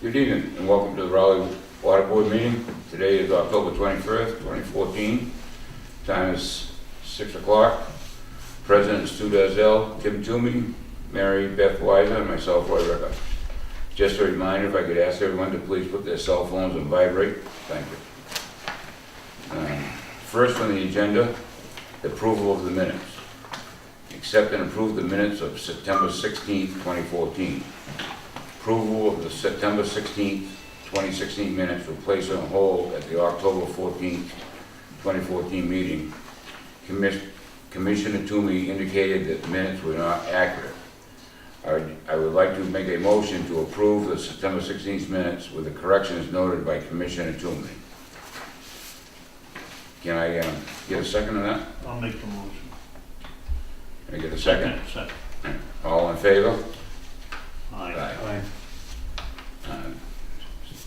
Good evening and welcome to the Raleigh Water Board meeting. Today is October 21st, 2014. Time is 6 o'clock. President is Stu Dazzell, Tim Toomey, Mary Beth Weiser, and myself, Roy Ricker. Just a reminder, if I could ask everyone to please put their cell phones on vibrate. Thank you. First on the agenda, the approval of the minutes. Accept and approve the minutes of September 16th, 2014. Approval of the September 16th, 2016 minutes were placed on hold at the October 14th, 2014 meeting. Commissioner Toomey indicated that the minutes were not accurate. I would like to make a motion to approve the September 16th minutes with the corrections noted by Commissioner Toomey. Can I get a second on that? I'll make the motion. Can I get a second? Second. All in favor? Aye.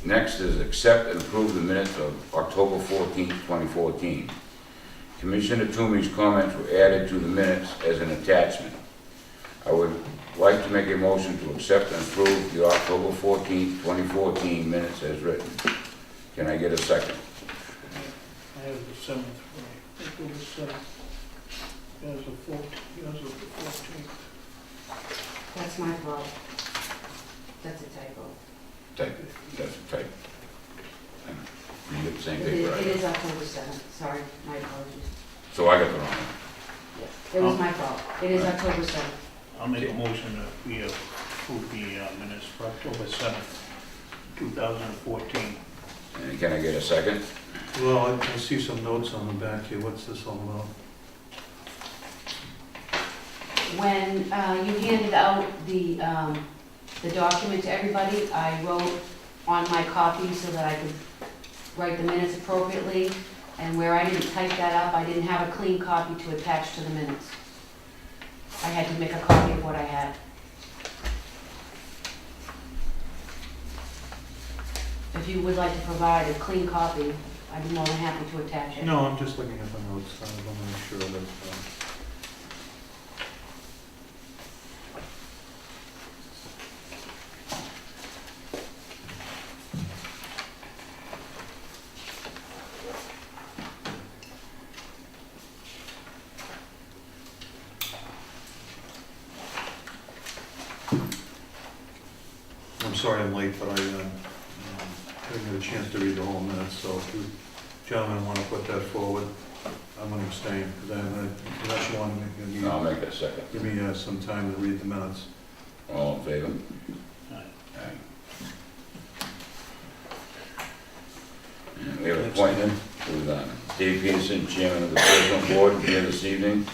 Next is accept and approve the minutes of October 14th, 2014. Commissioner Toomey's comments were added to the minutes as an attachment. I would like to make a motion to accept and approve the October 14th, 2014 minutes as written. Can I get a second? I have the 7th, I think it was 7th. There's a 14th, there's a 14th. That's my fault. That's a typo. Type. That's a type. You get the same It paper, right? is October 7th, sorry, my apologies. So I got the wrong one. It was my fault. It is October 7th. I'll make a motion that we approve the minutes for October 7th, 2014. And can I get a second? Well, I see some notes on the back here. What's this all about? When you handed out the document to everybody, I wrote on my copy so that I could write the minutes appropriately. And where I didn't type that up, I didn't have a clean copy to attach to the minutes. I had to make a copy of what I had. If you would like to provide a clean copy, I'd be more than happy to attach it. No, I'm just looking at the notes. I want to make sure that. I'm sorry I'm late, but I didn't get a chance to read the whole minutes, so if you gentlemen want to put that forward, I'm going to abstain, because unless you want to No, I'll make that second. give me some time to read the minutes. All in favor? Aye. Aye. And we have an appointment with Dave Peterson, Chairman of the Personal Board, here this evening,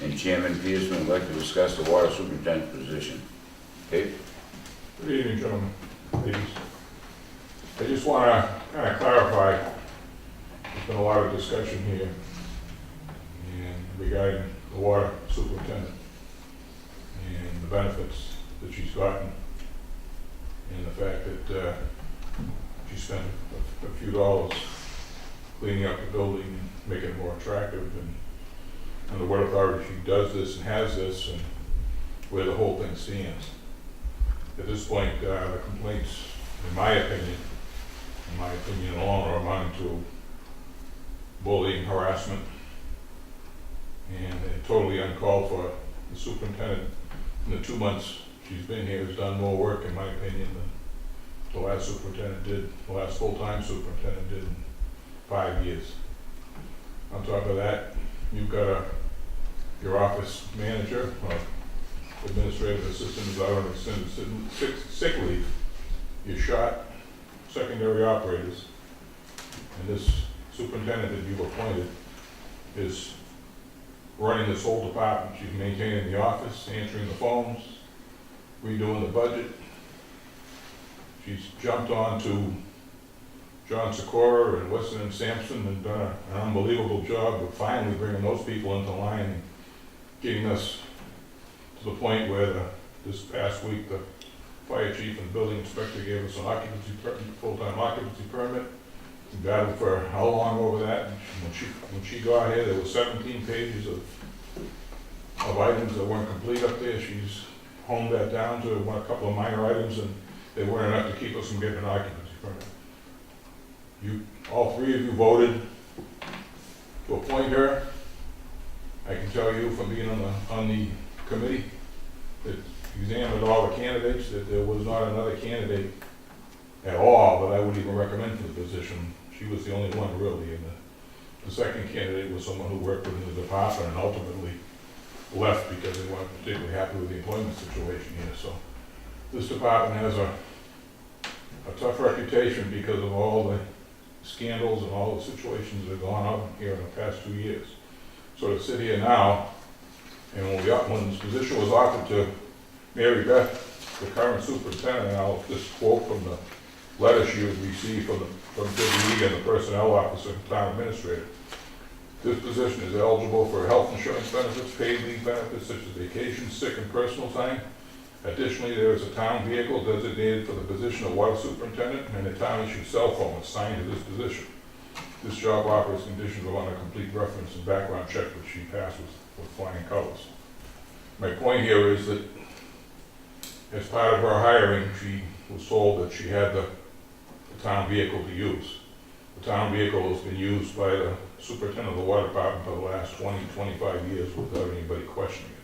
and Chairman Peterson would like to discuss the water superintendent position. Dave? Good evening, gentlemen, ladies. I just want to kind of clarify, there's been a lot of discussion here regarding the water superintendent and the benefits that she's gotten and the fact that she spent a few dollars cleaning up the building and making it more attractive, and under what authority she does this and has this, and where the whole thing stands. At this point, the complaints, in my opinion, alone are amounting to bullying, harassment, and totally uncalled for. The superintendent, in the 2 months she's been here, has done more work, in my opinion, than the last superintendent did, the last full-time superintendent did in 5 years. On top of that, you've got your office manager, administrative assistant is out on extended sick leave. You shot secondary operators, and this superintendent that you've appointed is running this whole department. She's maintaining the office, answering the phones, redoing the budget. She's jumped on to John Sikora and Weston and Sampson and done an unbelievable job of finally bringing those people into line and getting us to the point where this past week the fire chief and building inspector gave us an full-time occupancy permit. We battled for how long over that? When she got here, there were 17 pages of items that weren't complete up there. She's honed that down to a couple of minor items, and they weren't enough to keep us from getting an occupancy permit. All three of you voted to appoint her. I can tell you from being on the committee that examined all the candidates, that there was not another candidate at all that I would even recommend for the position. She was the only one really, and the second candidate was someone who worked within the department and ultimately left because they weren't particularly happy with the employment situation here. So this department has a tough reputation because of all the scandals and all the situations that have gone on here in the past 2 years. So to sit here now, and when this position was offered to Mary Beth, the current superintendent, and I'll just quote from the letter she had received from Big League and the personnel officer and town administrator. This position is eligible for health insurance benefits, paid leave benefits such as vacation, sick, and personal time. Additionally, there is a town vehicle designated for the position of water superintendent, and a town-issued cell phone assigned to this position. This job offers conditions of a complete reference and background check, which she passed with flying colors. My point here is that as part of her hiring, she was told that she had the town vehicle to use. The town vehicle has been used by the superintendent of the water department for the last 20, 25 years without anybody questioning it.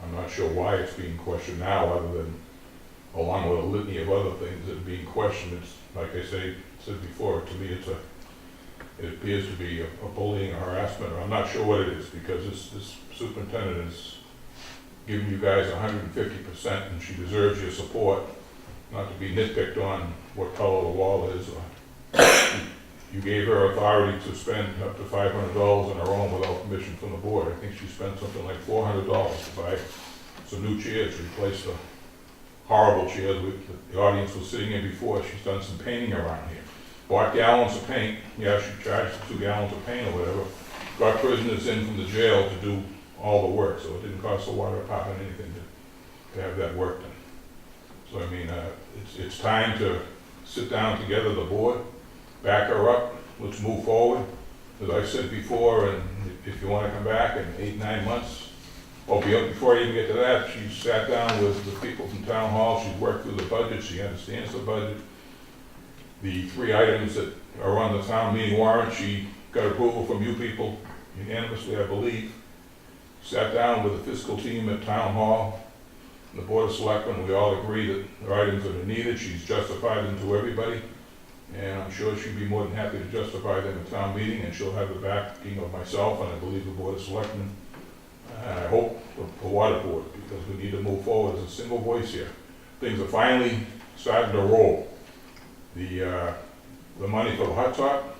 I'm not sure why it's being questioned now, other than along with a litany of other things that are being questioned. It's, like I said before, to me it appears to be a bullying or harassment, or I'm not sure what it is, because this superintendent is giving you guys 150%, and she deserves your support, not to be nitpicked on what color the wall is. You gave her authority to spend up to $500 on her own without permission from the board. I think she spent something like $400 to buy some new chairs, to replace the horrible chairs the audience was sitting in before. She's done some painting around here. Bought gallons of paint. Yeah, she charged 2 gallons of paint or whatever. Got prisoners in from the jail to do all the work, so it didn't cost the water department anything to have that work done. So I mean, it's time to sit down together, the board, back her up, let's move forward. As I said before, and if you want to come back in 8, 9 months, before I even get to that, she sat down with the people from town hall, she's worked through the budget, she understands the budget. The 3 items that are on the town meeting warrant, she got approval from you people unanimously, I believe. Sat down with the fiscal team at town hall, and the board of selectmen, we all agree that the items that are needed, she's justified them to everybody. And I'm sure she'd be more than happy to justify them at town meeting, and she'll have the backing of myself, and I believe the board of selectmen, and I hope the water board, because we need to move forward as a single voice here. Things are finally starting to roll. The money for the hot top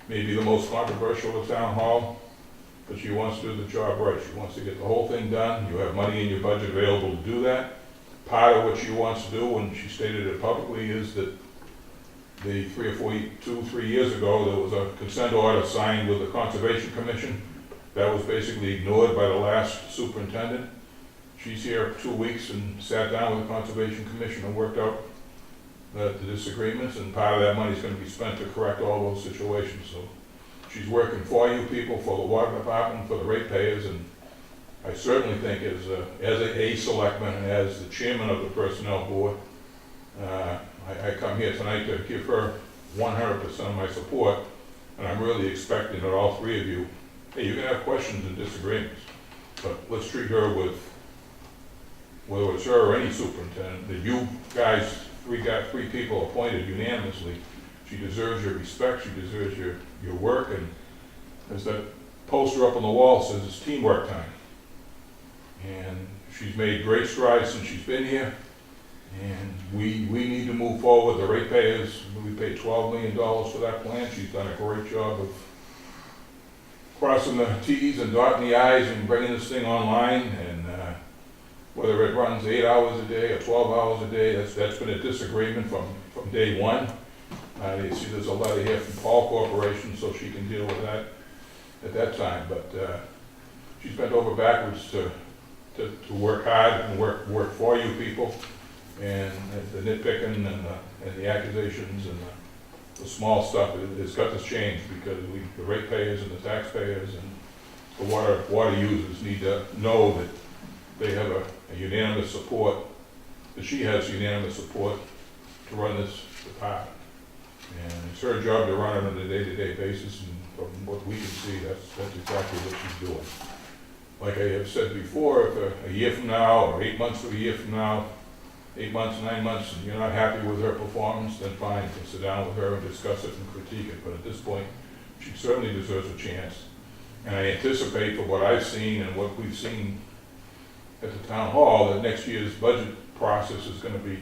may be the most controversial at town hall, but she wants to do the job right. She wants to get the whole thing done. You have money in your budget available to do that. Part of what she wants to do, and she stated it publicly, is that 3 years ago, there was a consent order signed with the Conservation Commission that was basically ignored by the last superintendent. She's here 2 weeks and sat down with the Conservation Commission and worked out the disagreements, and part of that money is going to be spent to correct all those situations. So she's working for you people, for the water department, for the ratepayers, and I certainly think as a selectman and as the chairman of the personnel board, I come here tonight to give her 100% of my support, and I'm really expecting that all 3 of you, hey, you can have questions and disagreements, but let's treat her with, whether it's her or any superintendent, that you guys, 3 people appointed unanimously, she deserves your respect, she deserves your work, and as that poster up on the wall says, it's teamwork time. And she's made great strides since she's been here. And we need to move forward. The ratepayers, we paid $12 million for that plan. She's done a great job of crossing the T's and dotting the I's and bringing this thing online. And whether it runs 8 hours a day or 12 hours a day, that's been a disagreement from day one. You see there's a letter here from Paul Corporation, so she can deal with that at that time. But she's bent over backwards to work hard and work for you people. And the nitpicking and the accusations and the small stuff, it's got to change, because the ratepayers and the taxpayers and the water users need to know that they have a unanimous support, that she has unanimous support to run this department. And it's her job to run it on a day-to-day basis, and from what we can see, that's exactly what she's doing. Like I have said before, if a year from now, or 8 months to a year from now, 8 months, 9 months, and you're not happy with her performance, then fine, you can sit down with her and discuss it and critique it. But at this point, she certainly deserves a chance. And I anticipate, from what I've seen and what we've seen at the town hall, that next year's budget process is gonna be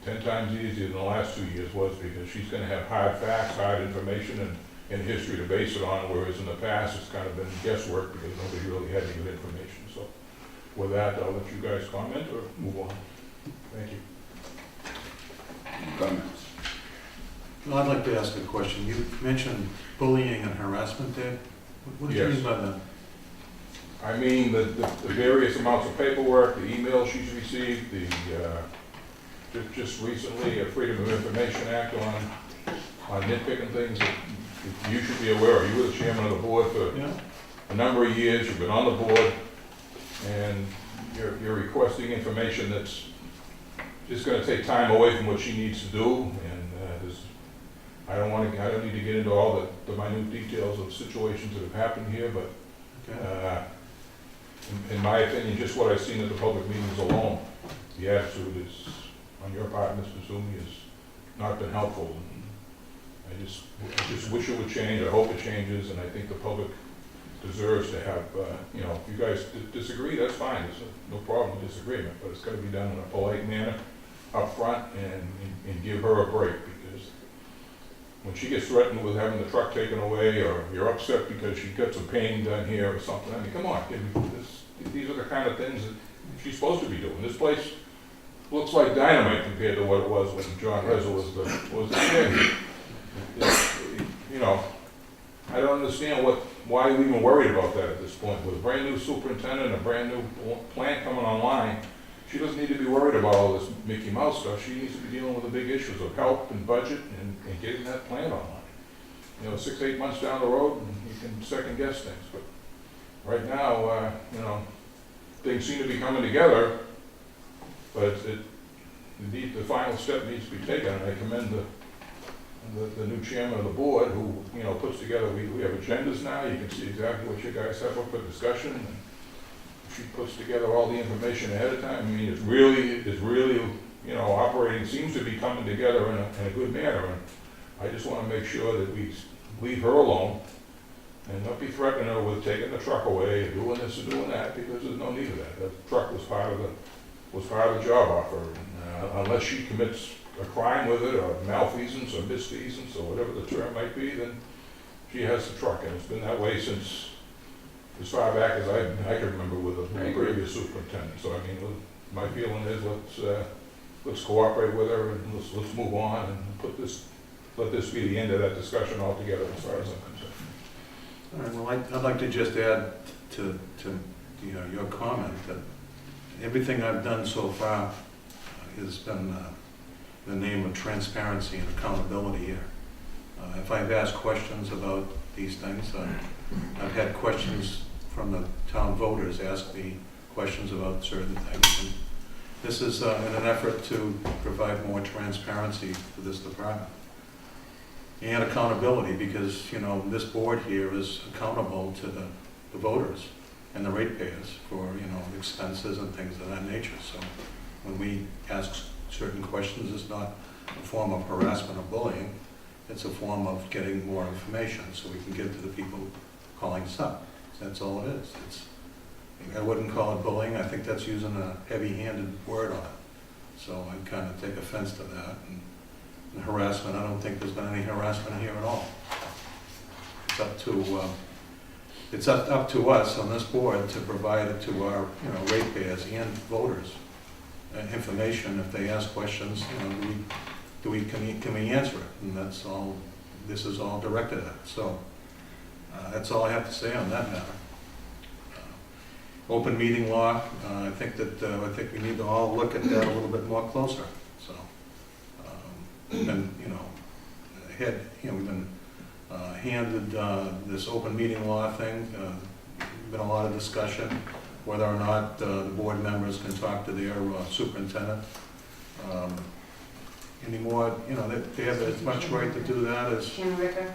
10 times easier than the last 2 years was, because she's gonna have hard facts, hard information, and history to base it on, whereas in the past, it's kind of been guesswork because nobody really had any good information. So with that, I'll let you guys comment or move on. Thank you. Comments? Well, I'd like to ask a question. You mentioned bullying and harassment there. What do you Yes. mean by that? I mean, the various amounts of paperwork, the emails she's received, just recently, a Freedom of Information Act on nitpicking things that you should be aware of. You were the chairman of the board for Yeah. a number of years, you've been on the board, and you're requesting information that's just gonna take time away from what she needs to do, and I don't need to get into all the minute details of situations that have happened here, but Okay. in my opinion, just what I've seen at the public meetings alone, the attitude is, on your part, Mr. Sumi, has not been helpful. I just wish it would change. I hope it changes, and I think the public deserves to have, if you guys disagree, that's fine. There's no problem with disagreement, but it's gotta be done in a polite manner up front, and give her a break, because when she gets threatened with having the truck taken away, or you're upset because she got some painting done here or something, I mean, come on, these are the kind of things that she's supposed to be doing. This place looks like dynamite compared to what it was when John Reza was the chairman. I don't understand why you're even worried about that at this point. With a brand new superintendent, a brand new plant coming online, she doesn't need to be worried about all this Mickey Mouse stuff. She needs to be dealing with the big issues of health and budget and getting that plant online. 6, 8 months down the road, and you can second guess things. But right now, things seem to be coming together, but the final step needs to be taken, and I commend the new chairman of the board who, puts together, we have agendas now. You can see exactly what you guys have up for discussion. And she puts together all the information ahead of time. I mean, it's really, operating, seems to be coming together in a good manner. And I just want to make sure that we leave her alone and not be threatening her with taking the truck away and doing this and doing that, because there's no need of that. That truck was part of the job offer. And, unless she commits a crime with it, or malfeasance, or misfeasance, or whatever the term might be, then she has the truck. And it's been that way since as far back as I can remember with the previous superintendent. So, I mean, my feeling is let's cooperate with her, and let's move on and let this be the end of that discussion altogether, as far as I'm concerned. All right, well, I'd like to just add to your comment that everything I've done so far has been the name of transparency and accountability here. If I've asked questions about these things, I've had questions from the town voters ask me questions about certain things. And this is in an effort to provide more transparency for this department. And accountability, because, this board here is accountable to the voters and the ratepayers for, expenses and things of that nature. So when we ask certain questions, it's not a form of harassment or bullying. It's a form of getting more information so we can give to the people calling us up. That's all it is. I wouldn't call it bullying. I think that's using a heavy-handed word on it. So I kind of take offense to that. And harassment, I don't think there's been any harassment here at all. It's up to us on this board to provide it to our ratepayers and voters information. If they ask questions, can we answer it? And that's all. This is all directed at. So that's all I have to say on that matter. Open meeting law. I think we need to all look at that a little bit more closer. So we've been handed this open meeting law thing. Been a lot of discussion whether or not the board members can talk to their superintendent. any more, you know, they have as much right to do that as, Chairman Ricker?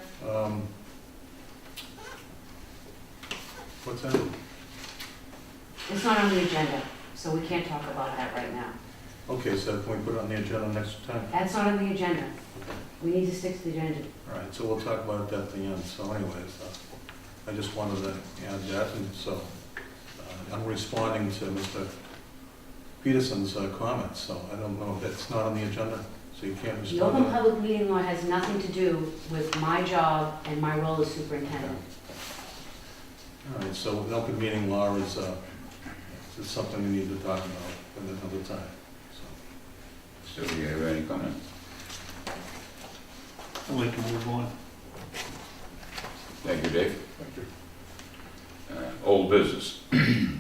what's that? It's not on the agenda, so we can't talk about that right now. Okay, so can we put it on the agenda next time? That's not on the agenda. We need to stick to the agenda. All right, so we'll talk about that at the end. So anyways, I just wanted to add that, and so I'm responding to Mr. Peterson's comments, so I don't know if that's not on the agenda, so you can't The respond open to that. public meeting law has nothing to do with my job and my role as superintendent. All right, so an open meeting law is something we need to talk about at another time, so. So do you have any comment? I'd like to move on. Thank you, Dave. Thank you. Old business.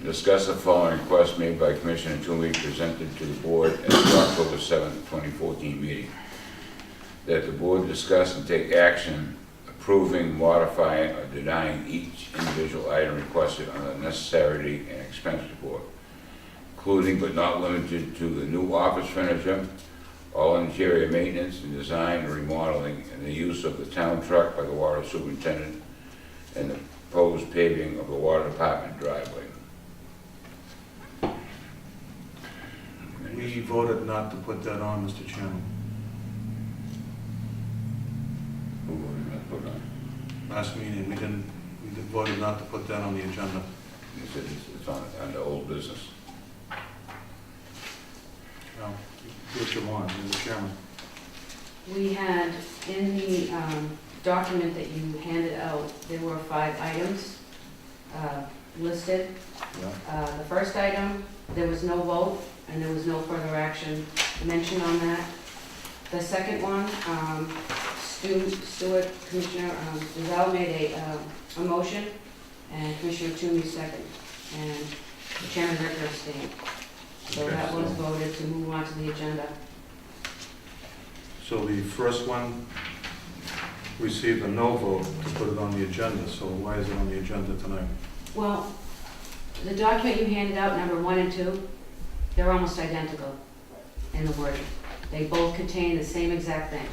Discuss the following request made by Commissioner Toomey presented to the board at the October 7th, 2014 meeting. That the board discuss and take action approving, modifying, or denying each individual item requested on the necessity and expense report, including but not limited to the new office furniture, all interior maintenance and design and remodeling, and the use of the town truck by the water superintendent, and the proposed paving of the water department driveway. We voted not to put that on, Mr. Chairman. Who voted not to put it on? Last meeting, we voted not to put that on the agenda. He said it's on under old business. No, do what you want, you're the chairman. We had, in the document that you handed out, there were 5 items listed. Yeah. The first item, there was no vote, and there was no further action mentioned on that. The second one, Stuart, Commissioner Rizal made a motion, and Commissioner Toomey second, and Chairman Ricker abstained. So Okay, that was so- voted to move on to the agenda. So the first one received a no vote to put it on the agenda, so why is it on the agenda tonight? Well, the document you handed out, number 1 and 2, they're almost identical in the wording. They both contain the same exact thing.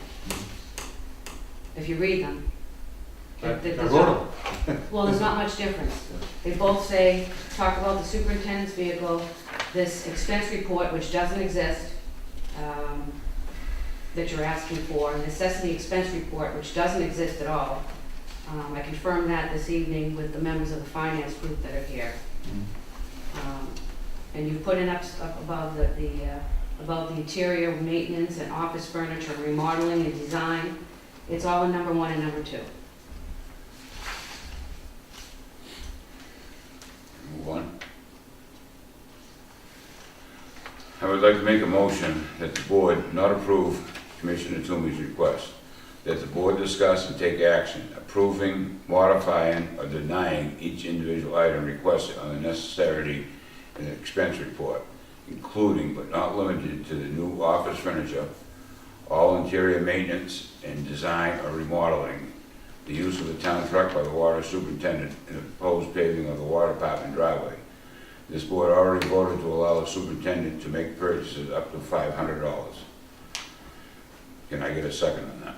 If you read them. I there's wrote not- them. Well, there's not much difference. They both say, talk about the superintendent's vehicle, this expense report, which doesn't exist, that you're asking for, necessity expense report, which doesn't exist at all. I confirmed that this evening with the members of the finance group that are here. And you put in up above about the interior maintenance and office furniture, remodeling and design. It's all in number 1 and number 2. Move on. I would like to make a motion that the board not approve Commissioner Toomey's request, that the board discuss and take action approving, modifying, or denying each individual item requested on the necessity and expense report, including but not limited to the new office furniture, all interior maintenance and design or remodeling, the use of the town truck by the water superintendent, and the proposed paving of the water department driveway. This board already voted to allow the superintendent to make purchases up to $500. Can I get a second on that?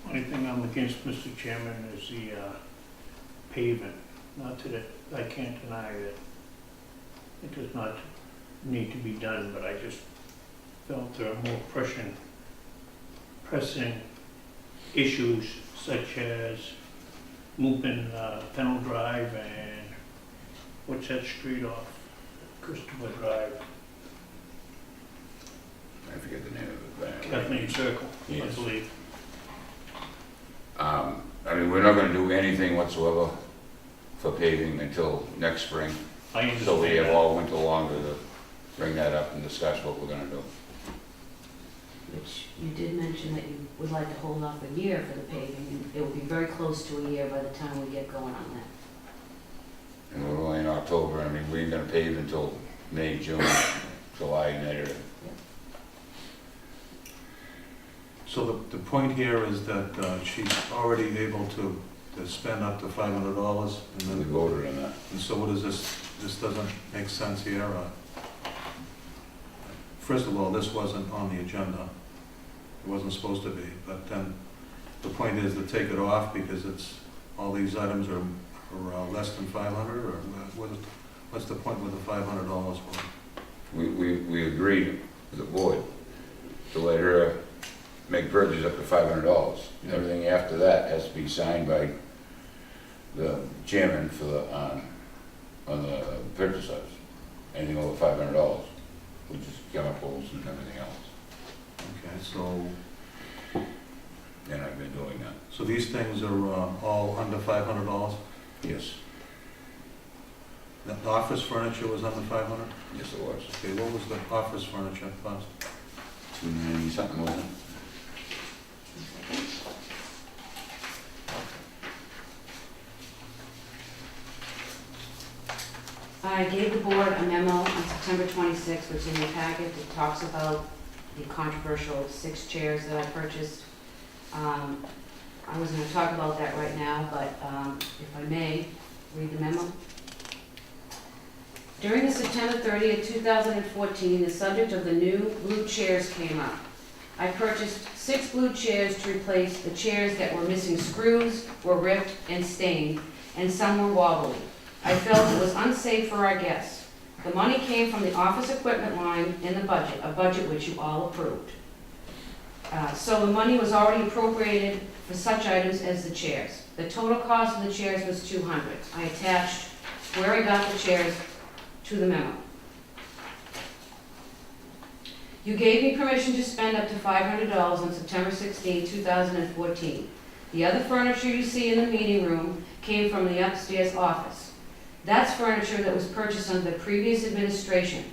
Only thing I'm against, Mr. Chairman, is the pavement. Not that I can't deny that it does not need to be done, but I just felt there are more pressing issues such as moving Fennel Drive and what's that street off Christopher Drive, I forget the name of it. Kathleen Circle, I Yes. believe. I mean, we're not gonna do anything whatsoever for paving until next spring. I understand So we have that. all winter longer to bring that up and discuss what we're gonna do. Which you did mention that you would like to hold off a year for the paving, and it will be very close to a year by the time we get going on that. And we're only in October, I mean, we ain't gonna pave until May, June, July, later. So the point here is that she's already able to spend up to $500, and We then, voted on that. and so what is this doesn't make sense here? first of all, this wasn't on the agenda. It wasn't supposed to be, but then the point is to take it off because it's, all these items are less than 500, or what's the point with the $500 for? We agreed with the board to let her make purchases up to $500. Everything after that has to be signed by the chairman for the, on the purchase size. Anything over $500, which is chemicals and everything else. Okay, so And I've been doing that. so these things are all under $500? Yes, The office furniture was under 500? yes it was. Okay, what was the office furniture cost? 290 something, wasn't it? I gave the board a memo on September 26th, which is in your packet, that talks about the controversial 6 chairs that I purchased. I wasn't going to talk about that right now, but if I may, read the memo. During the September 30th, 2014, the subject of the new blue chairs came up. I purchased 6 blue chairs to replace the chairs that were missing screws, were ripped and stained, and some were wobbly. I felt it was unsafe for our guests. The money came from the office equipment line in the budget, a budget which you all approved. So the money was already appropriated for such items as the chairs. The total cost of the chairs was $200. I attached where I got the chairs to the memo. You gave me permission to spend up to $500 on September 16, 2014. The other furniture you see in the meeting room came from the upstairs office. That's furniture that was purchased under the previous administration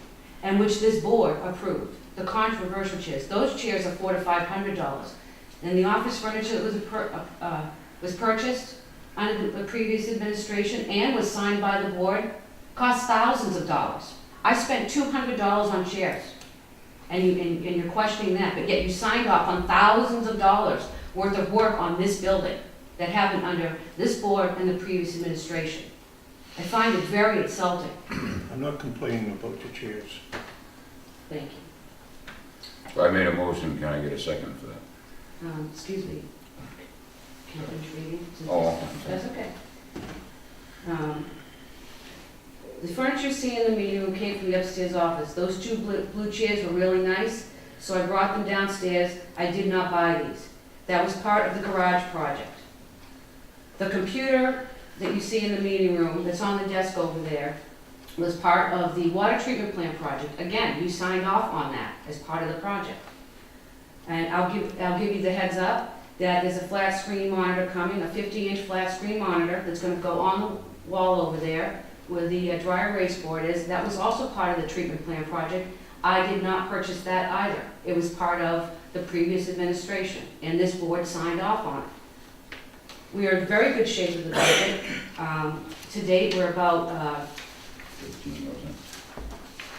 and which this board approved. The controversial chairs. Those chairs are $400 to $500. And the office furniture that was purchased under the previous administration and was signed by the board cost thousands of dollars. I spent $200 on chairs. And you're questioning that, but yet you signed off on thousands of dollars worth of work on this building that happened under this board and the previous administration. I find it very insulting. I'm not complaining about the chairs. Thank you. So I made a motion, can I get a second for that? Excuse me. Can I finish reading? Oh, That's okay. The furniture you see in the meeting room came from the upstairs office. Those 2 blue chairs were really nice, so I brought them downstairs. I did not buy these. That was part of the garage project. The computer that you see in the meeting room, that's on the desk over there, was part of the water treatment plant project. Again, you signed off on that as part of the project. And I'll give you the heads up that there's a flat screen monitor coming, a 50-inch flat screen monitor that's going to go on the wall over there where the dry erase board is. That was also part of the treatment plant project. I did not purchase that either. It was part of the previous administration, and this board signed off on it. We are in very good shape with the budget. To date, we're about 15, wasn't it?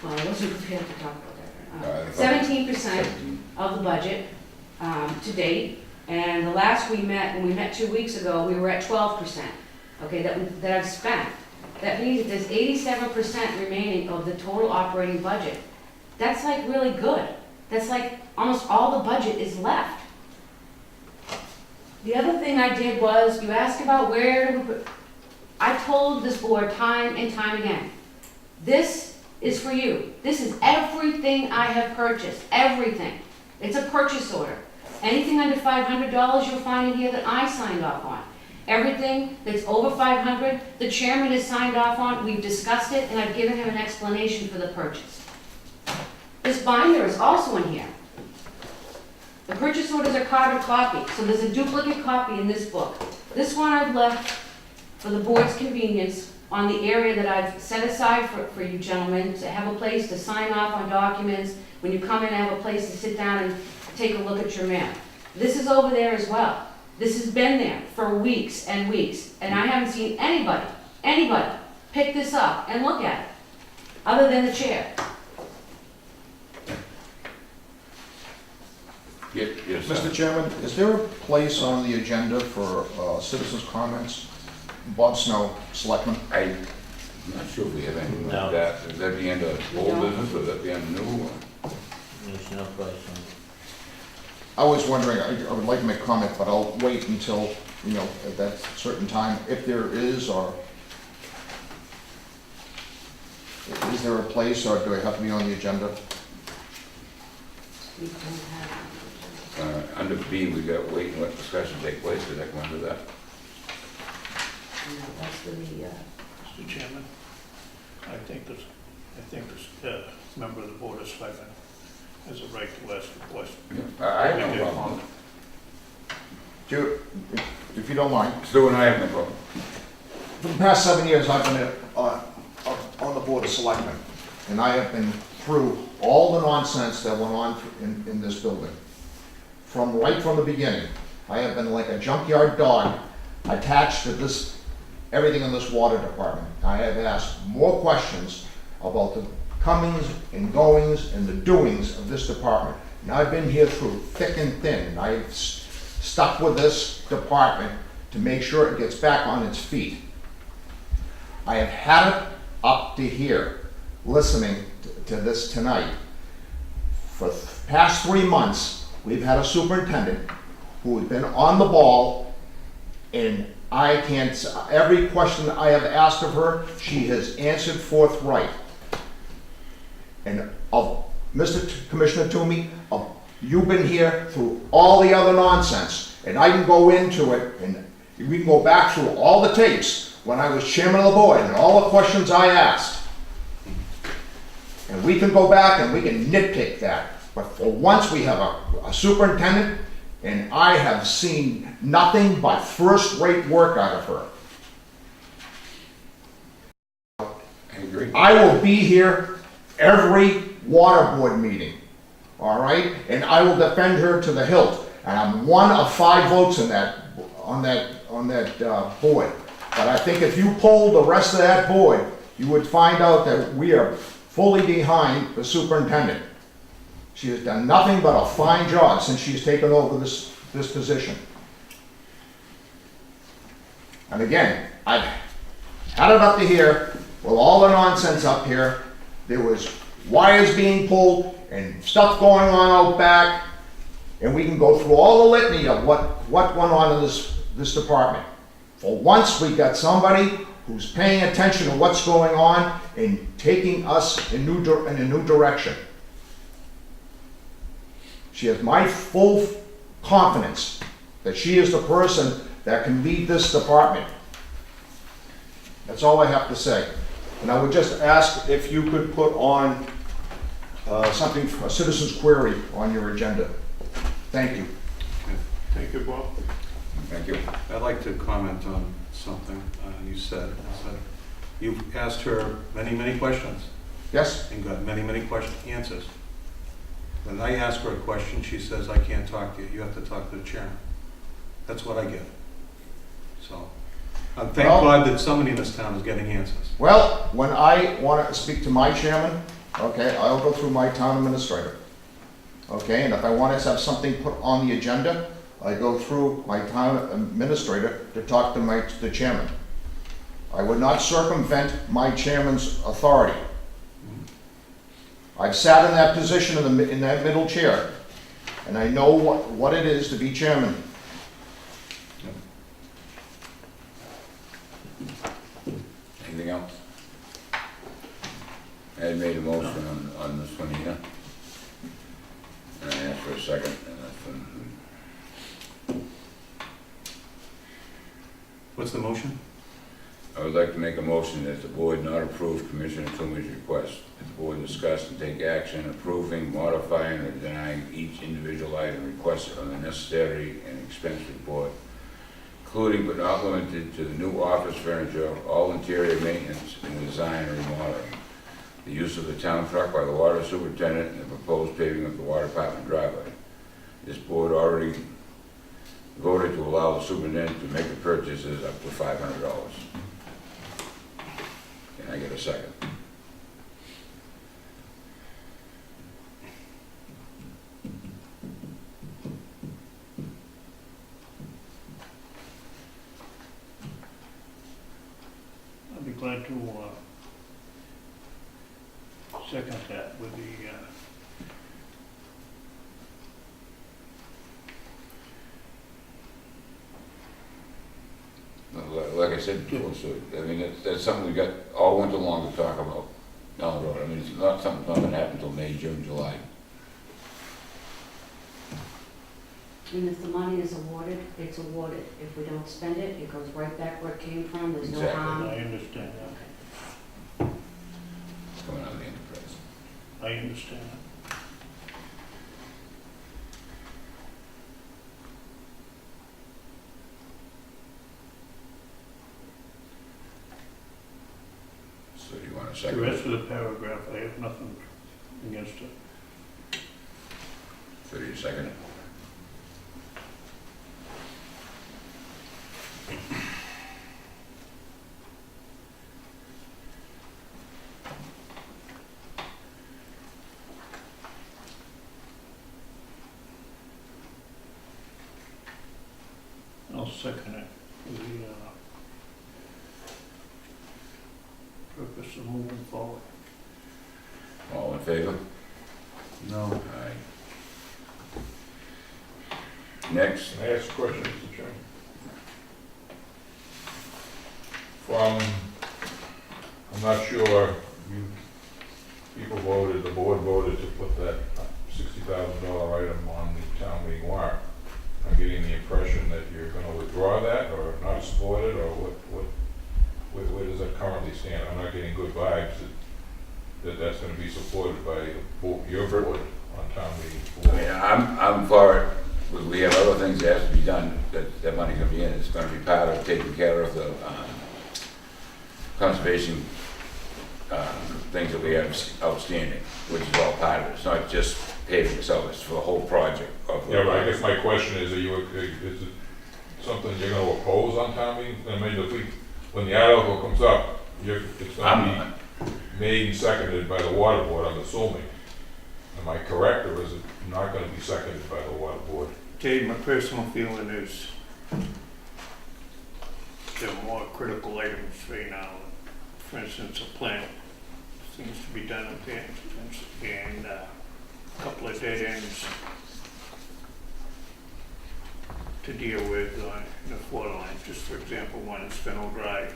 well, I wasn't prepared to talk about that. I thought- 17% 17. of the budget to date, and the last when we met 2 weeks ago, we were at 12%, okay, that I've spent. That means that there's 87% remaining of the total operating budget. That's like really good. That's like almost all the budget is left. The other thing I did was, you asked about where to put, I told this board time and time again, this is for you. This is everything I have purchased, everything. It's a purchase order. Anything under $500 you'll find in here that I signed off on. Everything that's over $500, the chairman has signed off on, we've discussed it, and I've given him an explanation for the purchase. This binder is also in here. The purchase orders are carbon copy, so there's a duplicate copy in this book. This one I've left for the board's convenience on the area that I've set aside for you gentlemen to have a place to sign off on documents. When you come in, have a place to sit down and take a look at your mail. This is over there as well. This has been there for weeks and weeks, and I haven't seen anybody pick this up and look at it, other than the chair. Yes, Mr. Chairman, is there a place on the agenda for citizens' comments? Bob Snow, Selectman. I'm not sure if we have anything like that. Is that the end of old business or is that the end of new one? There's no question. I was wondering, I would like to make a comment, but I'll wait until, you know, at that certain time, if there is, or is there a place, or do I have to be on the agenda? We don't have. Under B, we got wait and let discussion take place, did I come under that? No, that's for the, Mr. Chairman, I think this member of the Board of Selectmen has a right to ask a question. I have no problem. If you don't mind. Stu and I have no problem. For the past 7 years, I've been on the Board of Selectmen, and I have been through all the nonsense that went on in this building. Right from the beginning, I have been like a junkyard dog attached to this, everything in this water department. I have asked more questions about the comings and goings and the doings of this department. And I've been here through thick and thin, and I've stuck with this department to make sure it gets back on its feet. I have had it up to here, listening to this tonight. For the past 3 months, we've had a superintendent who has been on the ball, and every question I have asked of her, she has answered forthright. And Commissioner Toomey, you've been here through all the other nonsense, and I can go into it, and we can go back through all the tapes when I was chairman of the board, and all the questions I asked. And we can go back and we can nitpick that. But for once, we have a superintendent, and I have seen nothing but first-rate work out of her. I agree. I will be here every water board meeting, all right? And I will defend her to the hilt. And I'm one of 5 votes on that board. But I think if you polled the rest of that board, you would find out that we are fully behind the superintendent. She has done nothing but a fine job since she's taken over this position. And again, I've had it up to here with all the nonsense up here. There was wires being pulled and stuff going on out back, and we can go through all the litany of what went on in this department. For once, we got somebody who's paying attention to what's going on and taking us in a new direction. She has my full confidence that she is the person that can lead this department. That's all I have to say. And I would just ask if you could put on something, a citizen's query on your agenda. Thank you. Thank you, Bob. Thank you. I'd like to comment on something you said. You've asked her many, many questions Yes? and got many, many answers. When I ask her a question, she says, I can't talk to you. You have to talk to the chairman. That's what I get. So, thank God that somebody in this town is getting answers. Well, when I want to speak to my chairman, okay, I'll go through my town administrator. Okay, and if I want to have something put on the agenda, I go through my town administrator to talk to the chairman. I would not circumvent my chairman's authority. I've sat in that position in that middle chair, and I know what it is to be chairman. Anything else? Ed made a motion on this one here. And I asked for a second, and that's when What's the motion? I would like to make a motion that the board not approve Commissioner Toomey's request. That the board discuss and take action approving, modifying, or denying each individual item requested on the necessary and expense report, including but not limited to the new office furniture, all interior maintenance, and design and remodeling, the use of the town truck by the water superintendent, and the proposed paving of the water department driveway. This board already voted to allow the superintendent to make the purchases up to $500. Can I get a second? I'd be glad to second that with the said before, so, I mean, that's something we got all winter long to talk about down the road. I mean, it's not something that's not gonna happen until May, June, July. And if the money is awarded, it's awarded. If we don't spend it, it goes right back where it came from, there's no Exactly. harm. I understand that. It's coming out of the enterprise. I understand that. So you want a The second? rest of the paragraph, I have nothing against it. So do you second it? I'll second it for the purpose of moving forward. All in favor? No. Aye. Next, Can I ask a question, Mr. Chairman? From, I'm not sure, you people voted, the board voted to put that $60,000 item on the town meeting warrant. I'm getting the impression that you're gonna withdraw that, or not support it, or where does that currently stand? I'm not getting good vibes that that's gonna be supported by your board on town meeting I floor. mean, I'm for it. We have other things that has to be done, that money's gonna be in. It's gonna be part of taking care of the, conservation, things that we have outstanding, which is all part of it. It's not just paving itself, it's for the whole project of. Yeah, but I guess my question is it something you're gonna oppose on town meeting? I mean, when the article comes up, it's I'm gonna not. be made and seconded by the water board, I'm assuming. Am I correct, or is it not gonna be seconded by the water board? Dave, my personal feeling is there are more critical items right now. For instance, a plant seems to be done at there, and a couple of dead ends to deal with in the water line. Just for example, one is Fennel Drive.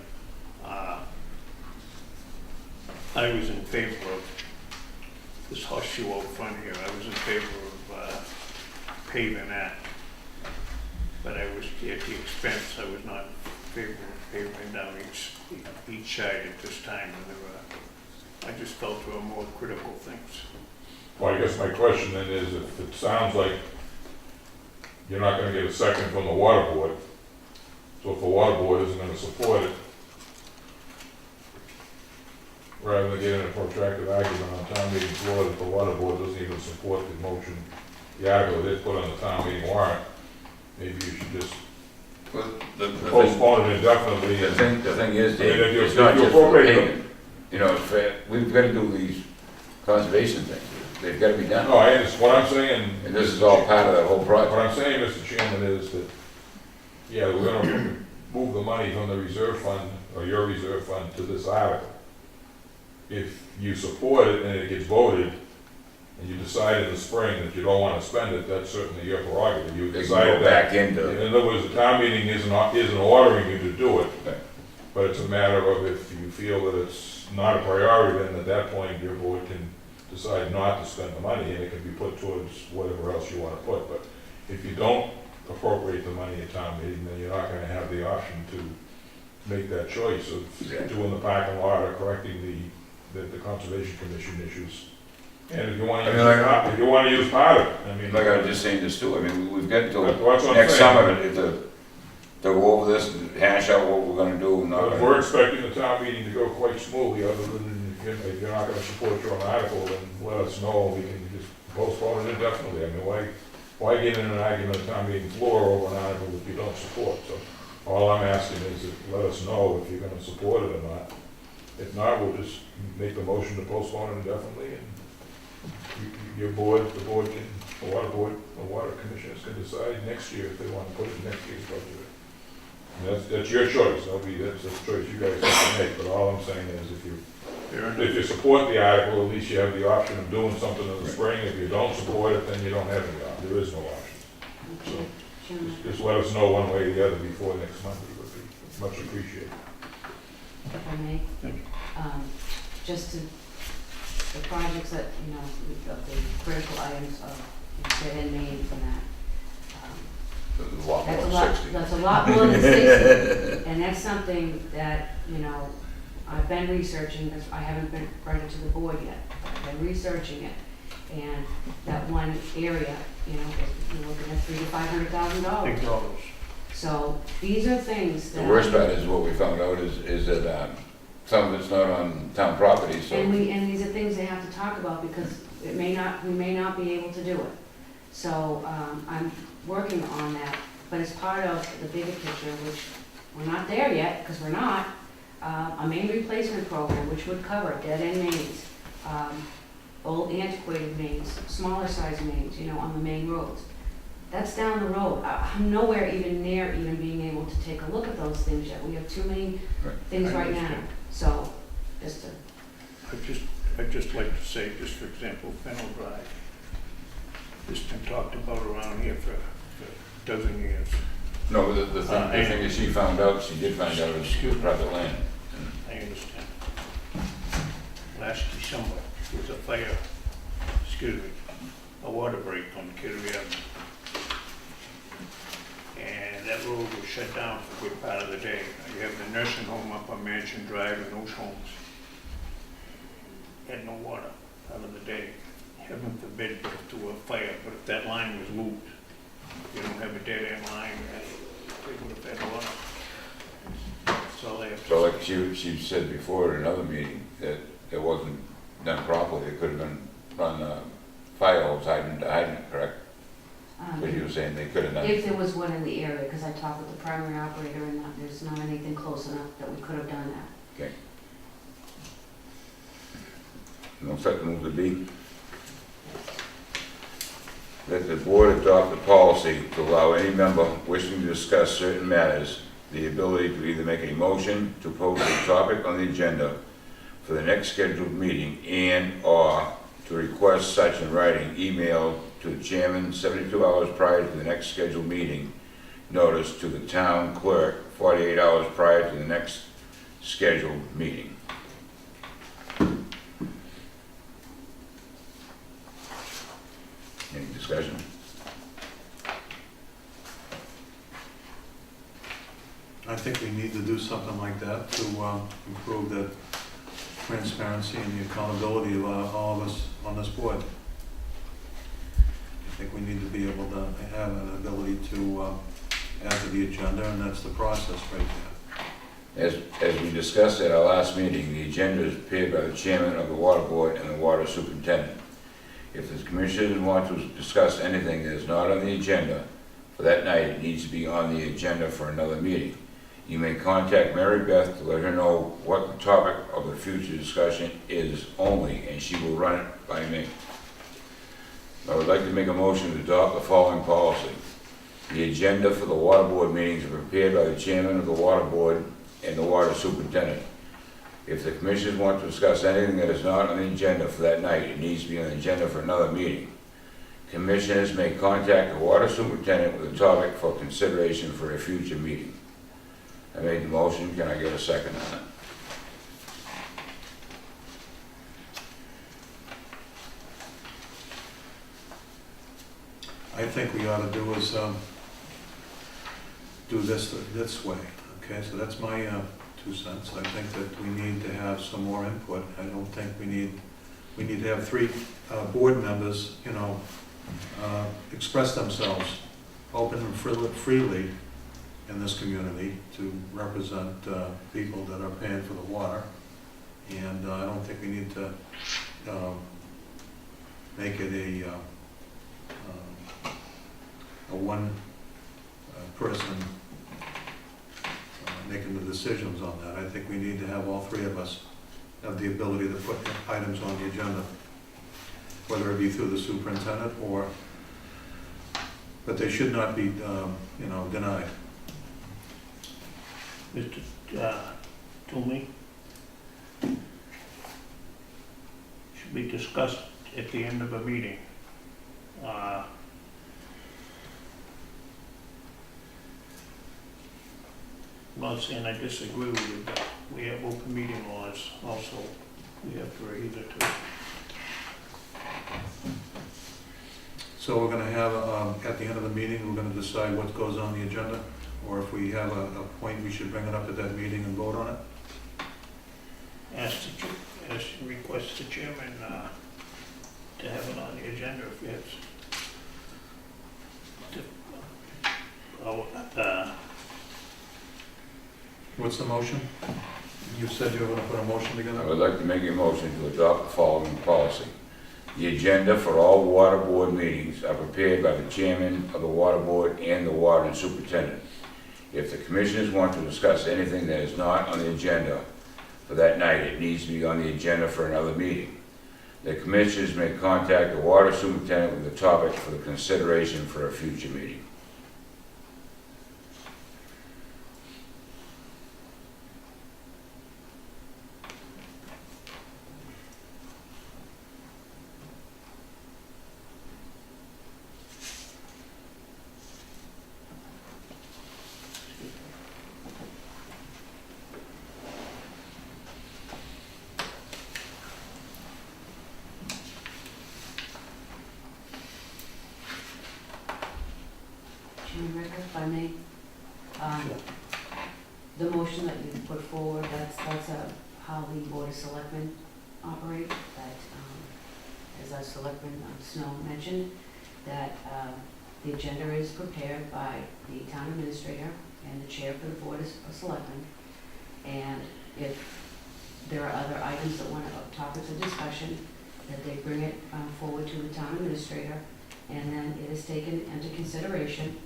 I was in favor of this horseshoe out front here. I was in favor of paving that. But I was at the expense, I was not in favor of paving down each side at this time. And I just felt there were more critical things. Well, I guess my question then is, if it sounds like you're not gonna get a second from the water board, so if the water board isn't gonna support it, rather than getting a protracted argument on town meeting floor that the water board doesn't even support the motion, the article they put on the town meeting warrant, maybe you should just Well, the thing, postpone it indefinitely. the thing is, I mean, Dave, if it's you not just for appropriate paving. You know, we've gotta do these conservation things. They've gotta be done. No, I understand, what I'm saying. And this is all part of that whole What project. I'm saying, Mr. Chairman, is that, yeah, we're gonna move the money from the reserve fund, or your reserve fund, to this article. If you support it and it gets voted, and you decide in the spring that you don't wanna spend it, that's certainly your prerogative. You They can decided go that. back into, In other words, the town meeting isn't ordering you to do it, Right. but it's a matter of if you feel that it's not a priority, then at that point, your board can decide not to spend the money, and it can be put towards whatever else you wanna put. But if you don't appropriate the money at town meeting, then you're not gonna have the option to make that choice of Exactly. doing the parking lot or correcting the Conservation Commission issues. And if you wanna I mean, use part of it, I mean. like I was just saying this too, I mean, we've got until That's what I'm next saying. summer to go over this and hash out what we're gonna do and not. If we're expecting the town meeting to go quite smoothly, other than if you're not gonna support your own article, then let us know, we can just postpone it indefinitely. I mean, why get in an argument at town meeting floor over an article that you don't support? So all I'm asking is that let us know if you're gonna support it or not. If not, we'll just make the motion to postpone it indefinitely, and your board, the board can, the water commissioners can decide next year if they wanna put it in next year's budget. And that's your choice, that's a choice you guys have to make, but all I'm saying is if you support the article, at least you have the option of doing something in the spring. If you don't support it, then you don't have any option, there is no option. Chairman, Just let us know one way or the other before next Monday would be much appreciated. if I may. Thank Just to, the projects that, you know, of the critical items of dead end mains and that. There's a lot more That's a than lot, 60. that's a lot more than 60. And that's something that, you know, I've been researching, because I haven't been brought it to the board yet. I've been researching it. And that one area, you know, you're looking at $300,000 to $500,000. Big dollars. So these are things The that. worst part is what we found out is that some of it's not on town property, so. And these are things they have to talk about, because we may not be able to do it. So, I'm working on that, but as part of the bigger picture, which we're not there yet, because we're not, a main replacement program, which would cover dead end mains, old antiquated mains, smaller size mains, you know, on the main roads. That's down the road. I'm nowhere even near even being able to take a look at those things yet. We have too many Right. things I right now. understand. So, just to, I'd just like to say, just for example, Fennel Drive. It's been talked about around here for a dozen years. No, the thing is she found out, she did find out it was private land. I understand. Last December, there was a fire, a water break on Kittery Avenue. And that road was shut down for a good part of the day. You have the nursing home up on Mansion Drive and those homes had no water out of the day. Heaven forbid go to a fire, but if that line was looped, you don't have a dead end line, they would have had water. That's all they have to So like she said before at another meeting, that it wasn't done properly, it could have been run fire hose hydrant to hydrant, correct? But you were saying they could have done. if there was one in the area, because I talked with the primary operator, and there's not anything close enough that we could have done that. Okay. No second move to B. That the board adopt a policy to allow any member wishing to discuss certain matters the ability to either make a motion to post a topic on the agenda for the next scheduled meeting and/or to request such in writing, email to the chairman 72 hours prior to the next scheduled meeting, notice to the town clerk 48 hours prior to the next scheduled meeting. Any discussion? I think we need to do something like that to improve the transparency and the accountability of all of us on this board. I think we need to be able to have an ability to add to the agenda, and that's the process right there. As we discussed at our last meeting, the agenda is prepared by the chairman of the water board and the water superintendent. If the commissioners want to discuss anything that is not on the agenda for that night, it needs to be on the agenda for another meeting. You may contact Mary Beth to let her know what the topic of the future discussion is only, and she will run it by me. I would like to make a motion to adopt the following policy. The agenda for the water board meetings are prepared by the chairman of the water board and the water superintendent. If the commissioners want to discuss anything that is not on the agenda for that night, it needs to be on the agenda for another meeting. Commissioners may contact the water superintendent with a topic for consideration for a future meeting. I made the motion, can I get a second on it? I think we ought to do is do this way, okay? So that's my 2 cents. I think that we need to have some more input. I don't think we need to have 3 board members, you know, express themselves open and freely in this community to represent people that are paying for the water. And I don't think we need to make it a one person making the decisions on that. I think we need to have all 3 of us have the ability to put items on the agenda, whether it be through the superintendent or, but they should not be, you know, denied. Mr. Toomey, should be discussed at the end of a meeting. not saying I disagree with you, but we have open meeting laws also. We have to adhere to. So we're gonna have, at the end of the meeting, we're gonna decide what goes on the agenda, or if we have a point, we should bring it up at that meeting and vote on it? Request the chairman to have it on the agenda if you have. What's the motion? You said you were gonna put a motion I together? would like to make a motion to adopt the following policy. The agenda for all water board meetings are prepared by the chairman of the water board and the water superintendent. If the commissioners want to discuss anything that is not on the agenda for that night, it needs to be on the agenda for another meeting. The commissioners may contact the water superintendent with the topic for the consideration for a future meeting. Chairman Ricker, if I may, the motion that you put forward, that's how the Board of Selectmen operate, that, as our Selectman Snow mentioned, that the agenda is prepared by the town administrator and the chair for the Board of Selectmen, and if there are other items that want topics of discussion, that they bring it forward to the town administrator, and then it is taken into consideration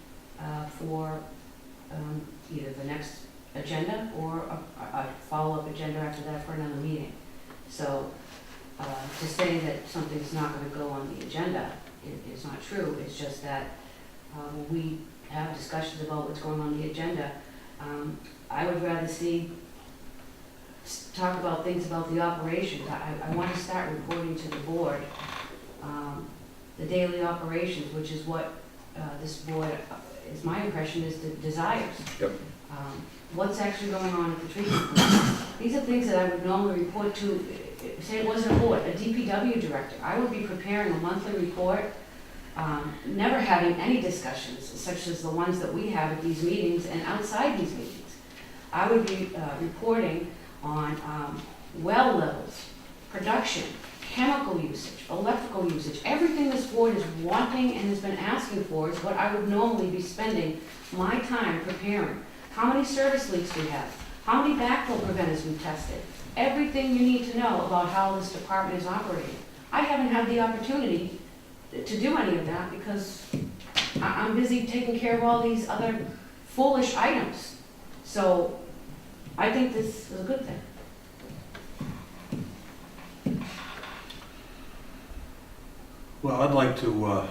for either the next agenda or a follow-up agenda after that for another meeting. So to say that something's not going to go on the agenda is not true. It's just that when we have discussions about what's going on the agenda, I would rather talk about things about the operations. I want to start reporting to the board the daily operations, which is what this board, is my impression, is the desires. Yep. What's actually going on at the treatment plant. These are things that I would normally report to, say it wasn't a board, a DPW director. I would be preparing a monthly report, never having any discussions such as the ones that we have at these meetings and outside these meetings. I would be reporting on well levels, production, chemical usage, electrical usage. Everything this board is wanting and has been asking for is what I would normally be spending my time preparing. How many service leaks we have, how many backflow preventers we've tested, everything you need to know about how this department is operating. I haven't had the opportunity to do any of that because I'm busy taking care of all these other foolish items. So I think this is a good thing. Well, I'd like to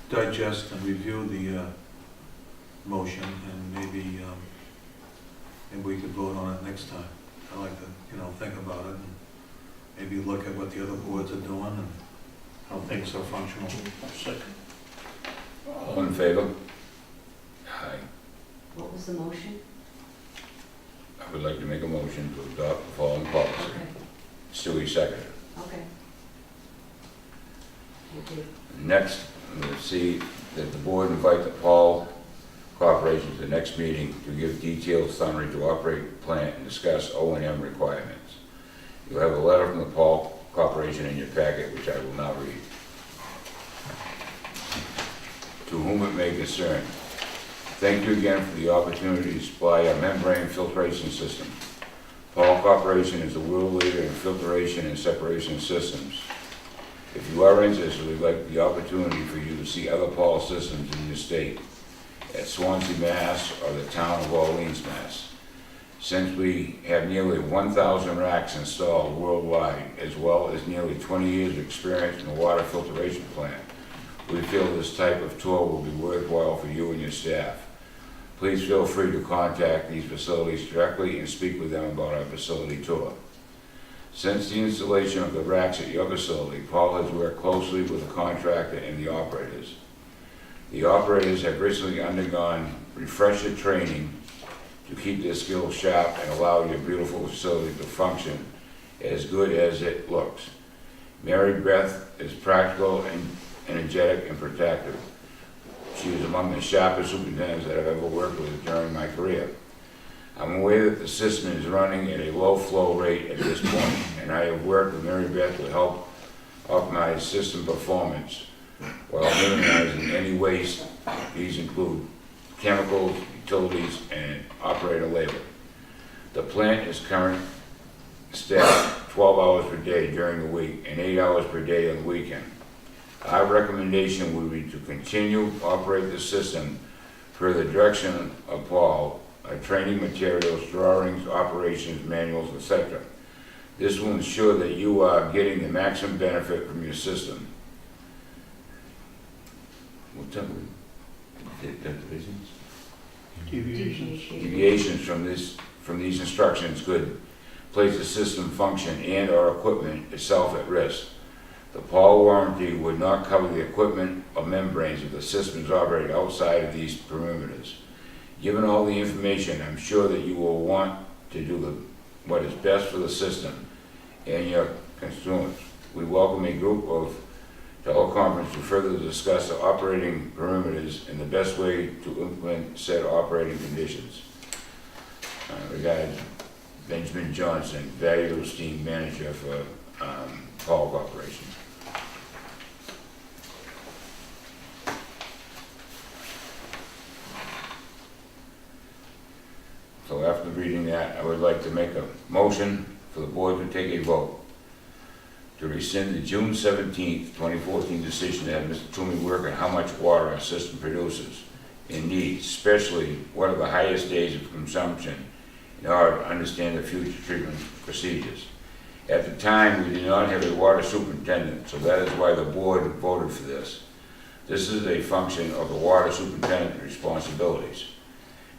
digest and review the motion, and maybe we could vote on it next time. I'd like to, think about it, and maybe look at what the other boards are doing and how things are functional. Second. All in favor? Aye. What was the motion? I would like to make a motion to adopt the following policy. Okay, Stewie seconded. okay. Thank you. Next, we'll see that the board invite the Paul Corporation to the next meeting to give detailed summary to operate the plant and discuss O&M requirements. You'll have a letter from the Paul Corporation in your packet, which I will now read. To whom it may concern, thank you again for the opportunity to supply our membrane filtration system. Paul Corporation is a world leader in filtration and separation systems. If you are interested, we'd like the opportunity for you to see other Paul systems in your state, at Swansea, Mass, or the town of Orleans, Mass. Since we have nearly 1,000 racks installed worldwide, as well as nearly 20 years of experience in the water filtration plant, we feel this type of tour will be worthwhile for you and your staff. Please feel free to contact these facilities directly and speak with them about our facility tour. Since the installation of the racks at your facility, Paul has worked closely with the contractor and the operators. The operators have recently undergone refresher training to keep their skills sharp and allow your beautiful facility to function as good as it looks. Mary Beth is practical and energetic and protective. She is among the sharpest superintendents that I've ever worked with during my career. I'm aware that the system is running at a low flow rate at this point, and I have worked with Mary Beth to help optimize system performance while minimizing any waste. These include chemicals, utilities, and operator labor. The plant is current staffed 12 hours per day during the week and 8 hours per day on the weekend. Our recommendation would be to continue to operate the system per the direction of Paul, training materials, drawings, operations manuals, etc. This will ensure that you are getting the maximum benefit from your system. What type of divisions? Deviations. Deviations from these instructions could place the system function and/or equipment itself at risk. The Paul warranty would not cover the equipment or membranes if the system is operating outside of these perimeters. Given all the information, I'm sure that you will want to do what is best for the system and your consumers. We welcome a group of teleconference to further discuss the operating perimeters and the best way to implement said operating conditions. Regards, Benjamin Johnson, Value Esteemed Manager for Paul Corporation. So after reading that, I would like to make a motion for the board to take a vote to rescind the June 17th, 2014 decision to have Mr. Toomey work on how much water our system produces and needs, especially what are the highest days of consumption in order to understand the future treatment procedures. At the time, we did not have a water superintendent, so that is why the board voted for this. This is a function of the water superintendent's responsibilities.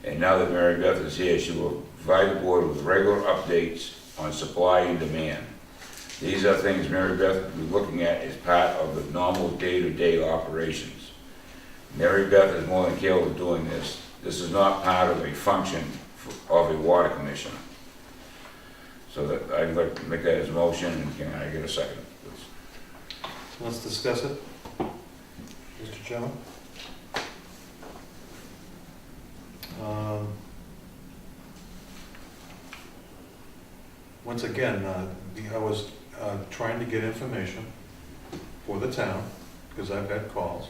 And now that Mary Beth is here, she will provide the board with regular updates on supply and demand. These are things Mary Beth will be looking at as part of the normal day-to-day operations. Mary Beth is more than capable of doing this. This is not part of a function of a water commissioner. So that I'd like to make that as a motion, and can I get a second, please? Let's discuss it. Mr. Chairman? Once again, I was trying to get information for the town, because I've had calls.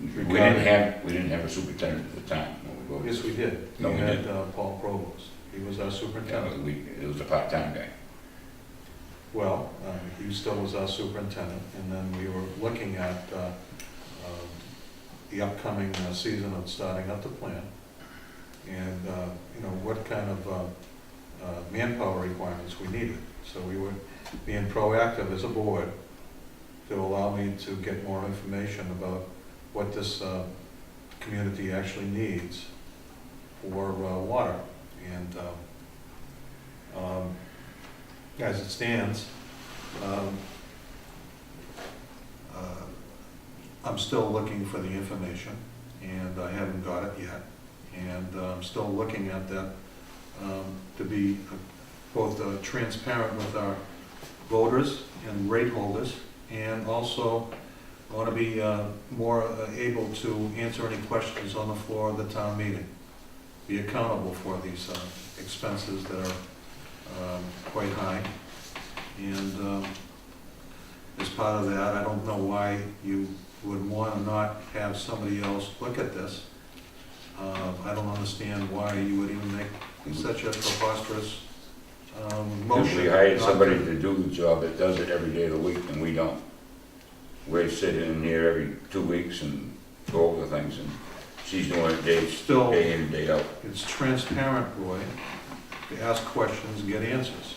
We didn't have a superintendent at the time when we voted. Yes, we did. No, we had didn't. Paul Provost. He was our Yeah, superintendent. it was a part-time guy. Well, he still was our superintendent, and then we were looking at the upcoming season of starting up the plant, and what kind of manpower requirements we needed. So we were being proactive as a board to allow me to get more information about what this community actually needs for water. And as it stands, I'm still looking for the information, and I haven't got it yet. And I'm still looking at that to be both transparent with our voters and rate holders, and also I want to be more able to answer any questions on the floor of the town meeting. Be accountable for these expenses that are quite high. And as part of that, I don't know why you would want to not have somebody else look at this. I don't understand why you would even make such a preposterous motion. We hired somebody to do the job that does it every day of the week, and we don't. We sit in here every 2 weeks and go over things, and she's doing it day in and day out. It's transparent, Roy, to ask questions, get answers.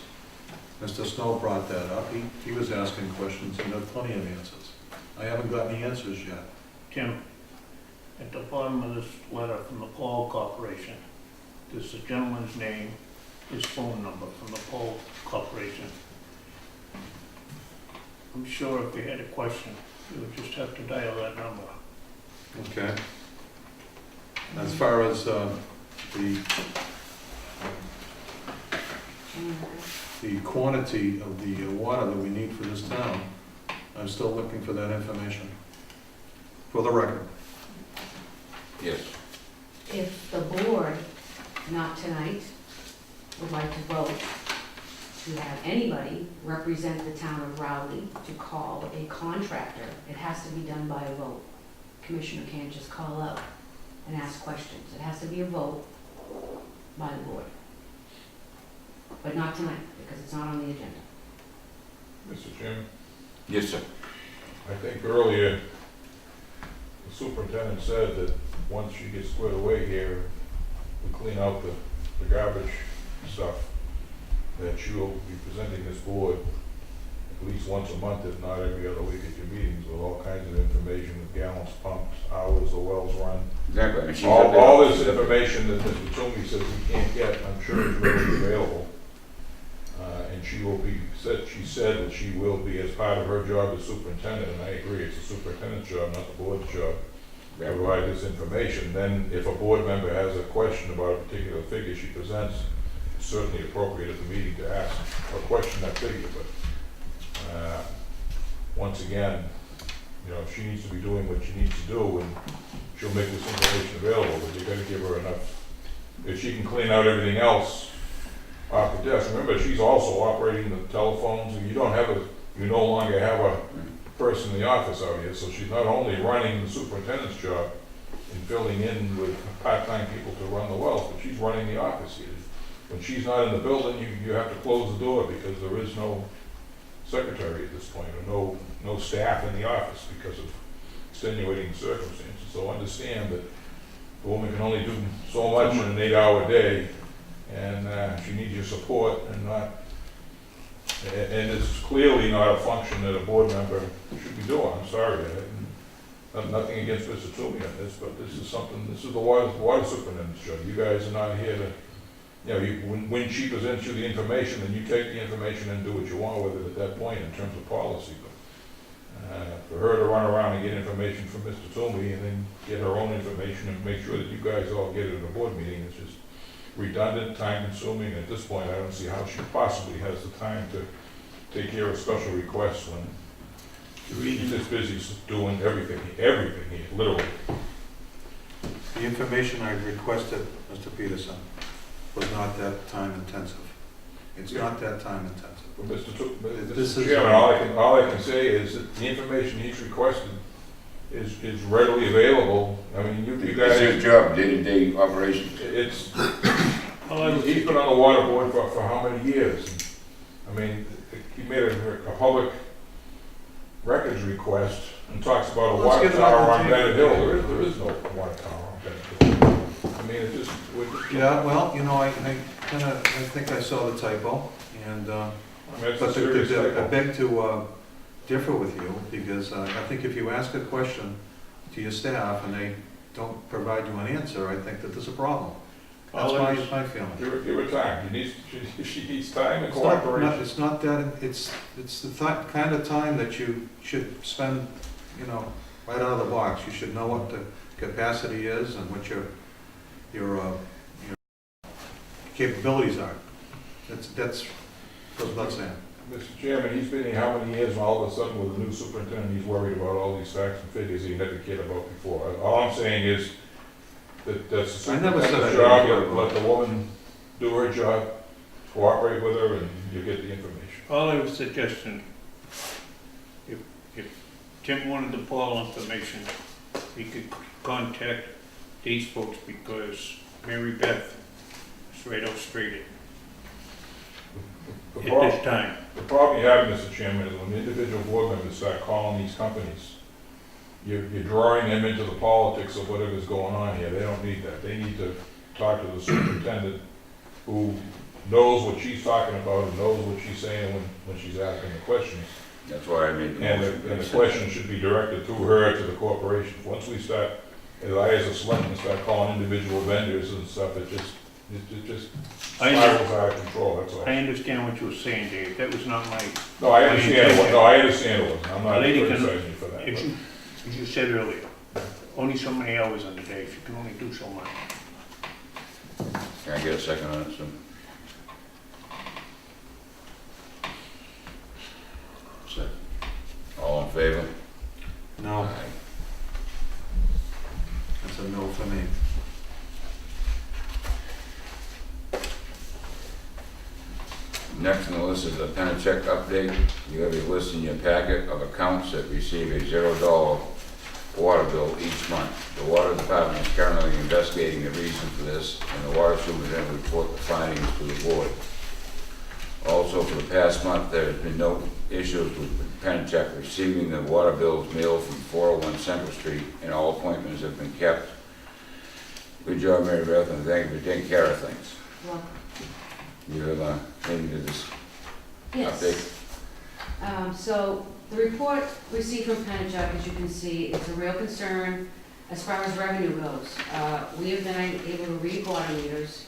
Mr. Snow brought that up. He was asking questions and got plenty of answers. I haven't got any answers yet. Tim, at the bottom of this letter from the Paul Corporation, there's the gentleman's name, his phone number from the Paul Corporation. I'm sure if you had a question, you would just have to dial that number. Okay. As far as the the quantity of the water that we need for this town. I'm still looking for that information, for the record. Yes. If the board, not tonight, would like to vote to have anybody represent the town of Rowley to call a contractor, it has to be done by a vote. Commissioner can't just call up and ask questions. It has to be a vote by the board. But not tonight, because it's not on the agenda. Mr. Chairman, Yes, sir. I think earlier, the superintendent said that once she gets squared away here, we clean out the garbage stuff, that you'll be presenting this board at least once a month, if not every other week at your meetings, with all kinds of information, with gallons pumped, hours the wells run. Exactly. And she's All this information that Mr. Toomey says we can't get, I'm sure is readily available. And she said that she will be, as part of her job as superintendent, and I agree, it's the superintendent's job, not the board's job, to provide this information. Then if a board member has a question about a particular figure she presents, it's certainly appropriate at the meeting to ask or question that figure. But once again, she needs to be doing what she needs to do, and she'll make this information available, but you gotta give her enough. If she can clean out everything else off the desk, remember, she's also operating the telephones, and you no longer have a person in the office out here, so she's not only running the superintendent's job and filling in with part-time people to run the wells, but she's running the office here. When she's not in the building, you have to close the door because there is no secretary at this point, or no staff in the office because of extenuating circumstances. So understand that the woman can only do so much in an 8-hour day, and she needs your support, and it's clearly not a function that a board member should be doing. I'm sorry, nothing against Mr. Toomey on this, but this is the water superintendent's job. You guys are not here to, when she presents you the information, then you take the information and do what you want with it at that point in terms of policy. But for her to run around and get information from Mr. Toomey and then get her own information and make sure that you guys all get it at a board meeting is just redundant, time-consuming. At this point, I don't see how she possibly has the time to take care of special requests when she's just busy doing everything here, literally. The information I requested, Mr. Peterson, was not that time intensive. It's not that time intensive. Well, This Mr. is- Chairman, all I can say is that the information he's requested is readily available. I mean, you It's guys, his job, day-to-day operations. he's been on the water board for how many years? I mean, he made a public records request and talks about a Let's water get it on tower the on table. Bennett Hill. There is no water tower on Bennett Hill. I mean, it just, Yeah, well, I think I saw the typo, and, that's a but serious I typo. beg to differ with you, because I think if you ask a question to your staff and they don't provide you an answer, I think that there's a problem. That's my feeling. Give her time. She needs time and It's not, cooperation. it's not that, it's the kind of time that you should spend, right out of the box. You should know what the capacity is and what your capabilities are. That's goes without saying. Mr. Chairman, he's been here how many years, and all of a sudden with a new superintendent, he's worried about all these facts and figures he never cared about before. All I'm saying is that that's the I never said superintendent's I job, didn't care let the woman do her job, cooperate with her, and you get the information. All I was suggesting, if Tim wanted to pull all information, he could contact these folks, because Mary Beth is right out straight The at problem- this time. The problem you have, Mr. Chairman, is when individual board members start calling these companies, you're drawing them into the politics of whatever's going on here. They don't need that. They need to talk to the superintendent who knows what she's talking about and knows what she's saying when she's asking the questions. That's why I made the And motion. the question should be directed through her to the corporation. Once we start, as a selectman, start calling individual vendors and stuff, it just spirals out of control, that's all. I understand what you were saying, Dave, that was not my, No, I understand it, I'm not Lady can- criticizing you for that. as you said earlier, only so many hours in the day, she can only do so much. Can I get a second on it, sir? favor? No, Aye. that's a no for me. Next on the list is the Penachuk update. You have a list in your packet of accounts that receive a $0 water bill each month. The water department is currently investigating the reason for this, and the water superintendent will report the findings to the board. Also, for the past month, there has been no issues with Penachuk receiving the water bills mailed from 401 Central Street, and all appointments have been kept. Good job, Mary Beth, and thank you for taking care of things. Well, You have anything to this yes. update? So the report received from Penachuk, as you can see, is a real concern as far as revenue goes. We have been able to read water meters.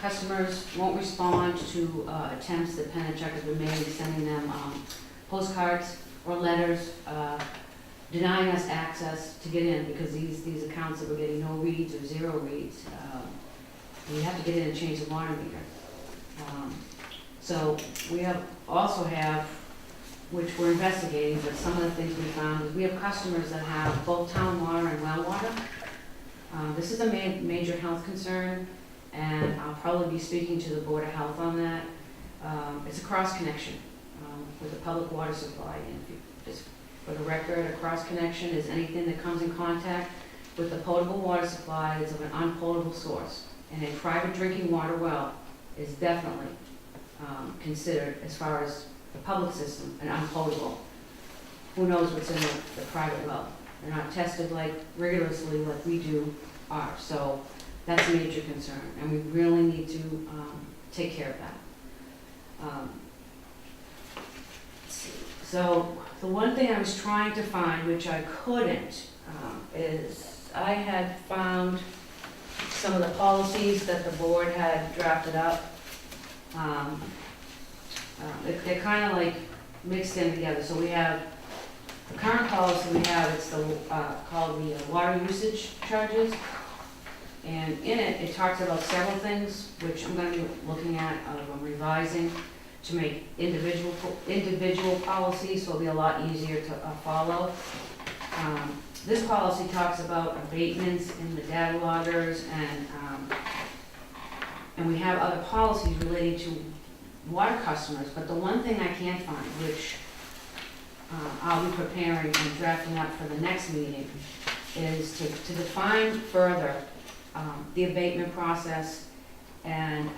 Customers won't respond to attempts that Penachuk has been made, sending them postcards or letters denying us access to get in, because these accounts that we're getting no reads or zero reads, we have to get in and change the water meter. So we also have, which we're investigating, but some of the things we found is we have customers that have both town water and well water. This is a major health concern, and I'll probably be speaking to the Board of Health on that. It's a cross connection with the public water supply, and if you, just for the record, a cross connection is anything that comes in contact with the potable water supply that's of an unpotable source, and a private drinking water well is definitely considered, as far as the public system, an unpotable. Who knows what's in the private well? They're not tested rigorously like we do ours, so that's a major concern, and we really need to take care of that. Let's see. So the one thing I was trying to find, which I couldn't, is I had found some of the policies that the board had drafted up. They're kind of mixed in together. So we have the current policy we have, it's called the water usage charges. And in it, it talks about several things, which I'm going to be looking at, revising to make individual policies, so it'll be a lot easier to follow. This policy talks about abatements in the data loggers, and we have other policies relating to water customers, but the one thing I can't find, which I'll be preparing and drafting up for the next meeting, is to define further the abatement process and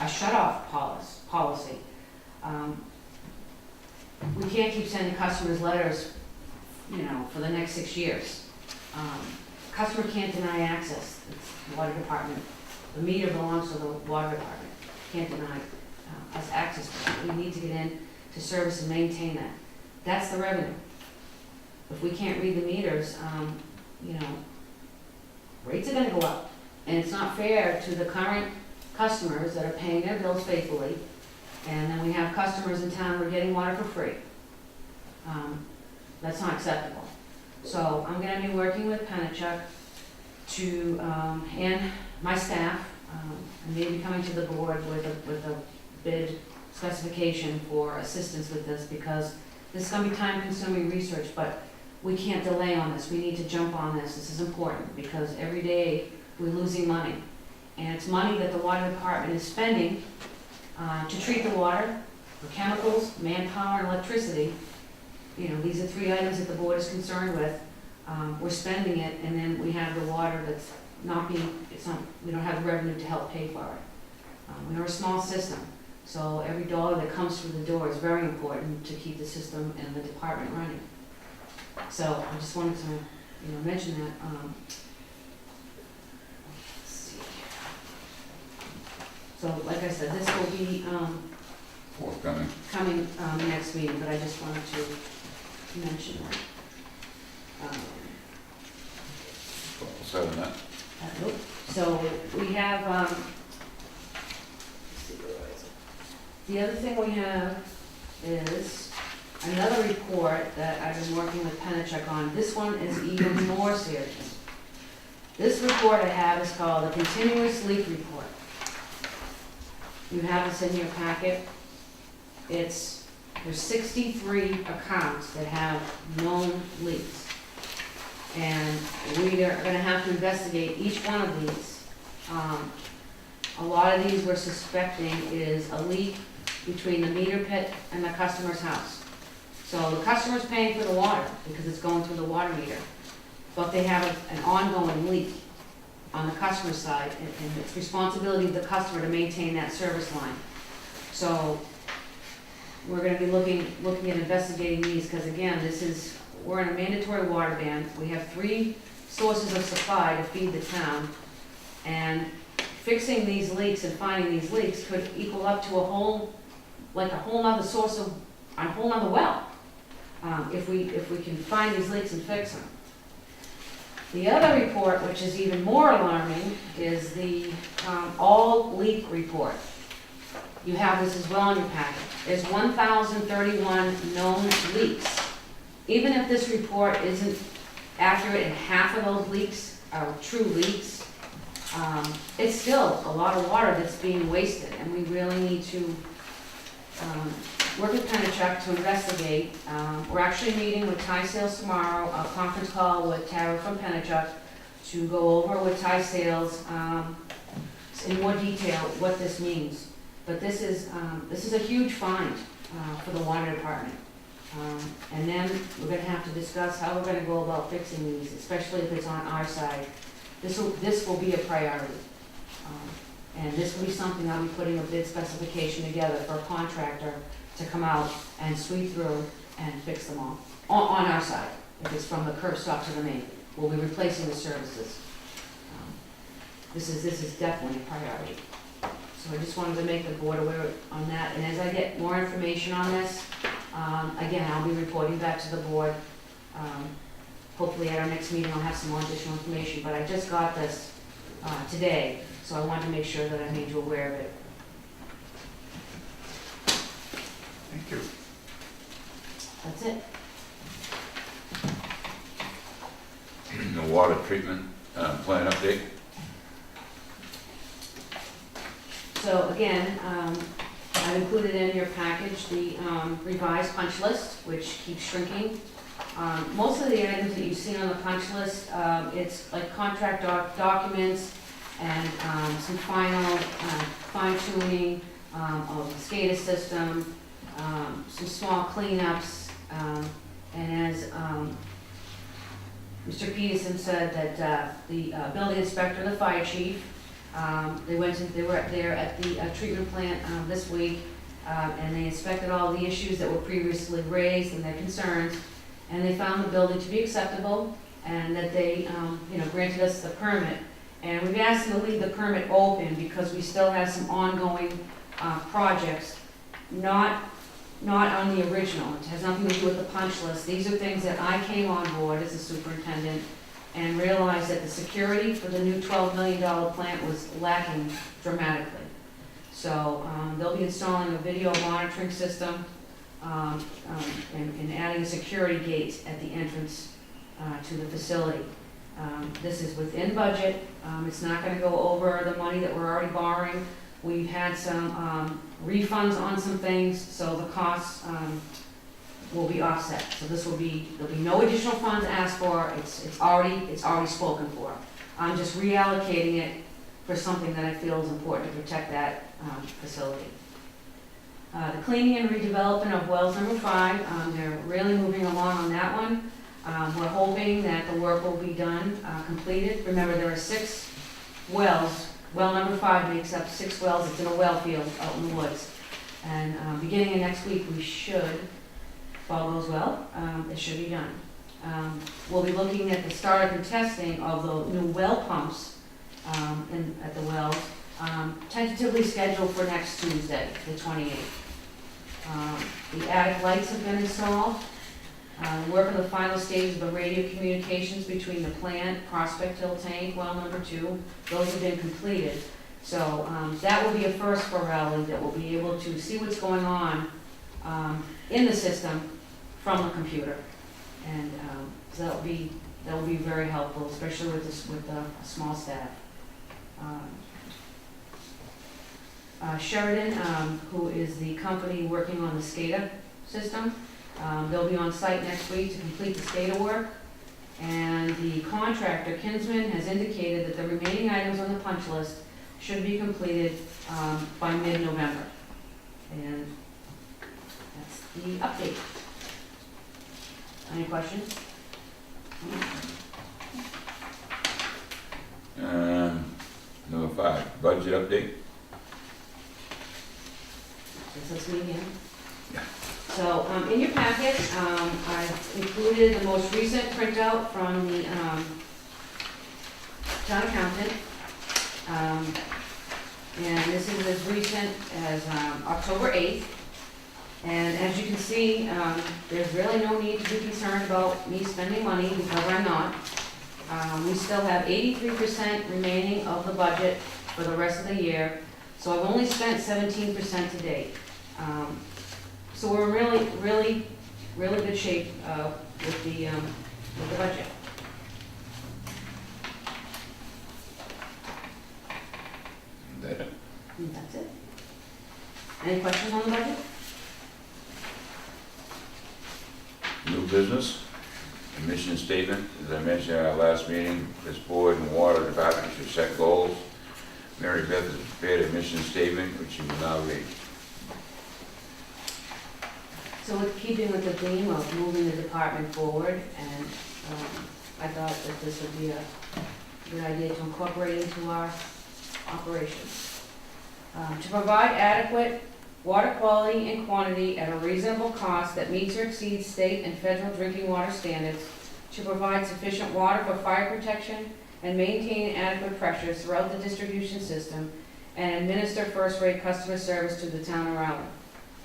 a shut-off policy. We can't keep sending customers letters, for the next 6 years. Customer can't deny access. It's the water department. The meter belongs to the water department. Can't deny us access to that. We need to get in to service and maintain that. That's the revenue. If we can't read the meters, rates are gonna go up. And it's not fair to the current customers that are paying their bills faithfully, and then we have customers in town who are getting water for free. That's not acceptable. So I'm gonna be working with Penachuk and my staff, and maybe coming to the board with a bid specification for assistance with this, because this is gonna be time-consuming research, but we can't delay on this. We need to jump on this. This is important, because every day we're losing money. And it's money that the water department is spending to treat the water for chemicals, manpower, and electricity. These are 3 items that the board is concerned with. We're spending it, and then we have the water that's we don't have the revenue to help pay for it. We're a small system, so every dollar that comes through the door is very important to keep the system and the department running. So I just wanted to, mention that. Let's see. So like I said, this will be Forthcoming. coming next meeting, but I just wanted to mention that. So that. Nope. So we have, let's see, where is it? The other thing we have is another report that I've been working with Penachuk on. This one is even more serious. This report I have is called a continuous leak report. You have this in your packet. It's there's 63 accounts that have known leaks. And we are gonna have to investigate each one of these. A lot of these we're suspecting is a leak between the meter pit and the customer's house. So the customer's paying for the water because it's going through the water meter, but they have an ongoing leak on the customer's side, and it's responsibility of the customer to maintain that service line. So we're gonna be looking at investigating these, because again, we're in a mandatory water ban. We have 3 sources of supply to feed the town, and fixing these leaks and finding these leaks could equal up to a whole nother source of, a whole nother well, if we can find these leaks and fix them. The other report, which is even more alarming, is the all leak report. You have this as well in your packet. There's 1,031 known leaks. Even if this report isn't accurate and half of those leaks are true leaks, it's still a lot of water that's being wasted, and we really need to work with Penachuk to investigate. We're actually meeting with Ty Sales tomorrow, a conference call with Tara from Penachuk to go over with Ty Sales in more detail what this means. But this is a huge find for the water department. And then we're gonna have to discuss how we're gonna go about fixing these, especially if it's on our side. This will be a priority. And this will be something I'll be putting a bid specification together for a contractor to come out and sweep through and fix them all, on our side. If it's from the curb stop to the main, we'll be replacing the services. This is definitely a priority. So I just wanted to make the board aware on that, and as I get more information on this, again, I'll be reporting back to the board. Hopefully at our next meeting I'll have some more additional information, but I just got this today, so I wanted to make sure that I made you aware of it. Thank you. That's it. The water treatment plan update. So again, I've included in your package the revised punch list, which keeps shrinking. Most of the items that you see on the punch list, it's like contract documents and some final fine tuning of the SCADA system, some small cleanups, and as Mr. Peterson said, that the building inspector, the fire chief, they were there at the treatment plant this week, and they inspected all the issues that were previously raised and their concerns, and they found the building to be acceptable, and that they granted us the permit. And we've asked them to leave the permit open because we still have some ongoing projects, not on the original. It has nothing to do with the punch list. These are things that I came on board as a superintendent and realized that the security for the new $12 million plant was lacking dramatically. So they'll be installing a video monitoring system and adding a security gate at the entrance to the facility. This is within budget. It's not going to go over the money that we're already borrowing. We've had some refunds on some things, so the costs will be offset. So there'll be no additional funds asked for. It's already spoken for. I'm just reallocating it for something that I feel is important to protect that facility. The cleaning and redevelopment of wells number 5, they're really moving along on that one. We're hoping that the work will be done, completed. Remember, there are 6 wells. Well number 5 makes up 6 wells. It's in a well field out in the woods. And beginning of next week, we should, if all goes well, it should be done. We'll be looking at the startup and testing of the new well pumps at the wells, tentatively scheduled for next Tuesday, the 28th. The attic lights have been installed. Work on the final stages of the radio communications between the plant, Prospect Hill tank, well number 2. Those have been completed. So that will be a first for Raleigh, that we'll be able to see what's going on in the system from the computer. And so that will be very helpful, especially with a small staff. Sheridan, who is the company working on the SCADA system. They'll be on site next week to complete the SCADA work. And the contractor, Kinsman, has indicated that the remaining items on the punch list should be completed by mid-November. And that's the update. Any questions? Number 5, budget update. Is this me again? So, in your packet, I've included the most recent printout from the, town accountant. And this is as recent as, October 8th. And as you can see, there's really no need to be concerned about me spending money because I'm not. We still have 83% remaining of the budget for the rest of the year. So I've only spent 17% to date. So we're in really good shape with the budget. That it? And that's it. Any questions on the budget? New business, mission statement. As I mentioned at our last meeting, this board and water department should set goals. Mary Beth has prepared a mission statement, which you will now read. So with keeping with the theme of moving the department forward, and I thought that this would be a good idea to incorporate into our operations. To provide adequate water quality and quantity at a reasonable cost that meets or exceeds state and federal drinking water standards, to provide sufficient water for fire protection and maintain adequate pressures throughout the distribution system, and administer first-rate customer service to the town of Rowland.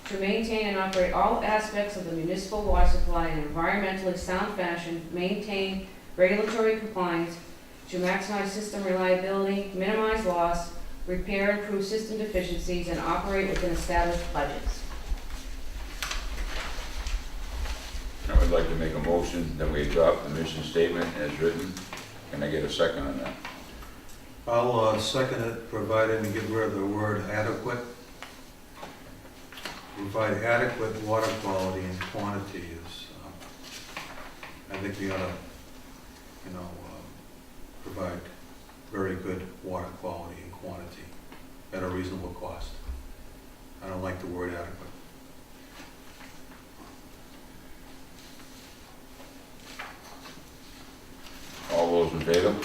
To maintain and operate all aspects of the municipal water supply in an environmentally sound fashion, maintain regulatory compliance, to maximize system reliability, minimize loss, repair and improve system deficiencies, and operate within established budgets. I would like to make a motion that we adopt the mission statement as written. Can I get a second on that? I'll second it, provided we get rid of the word adequate. Provide adequate water quality and quantity is, I think we ought to, provide very good water quality and quantity at a reasonable cost. I don't like the word adequate. All those in favor?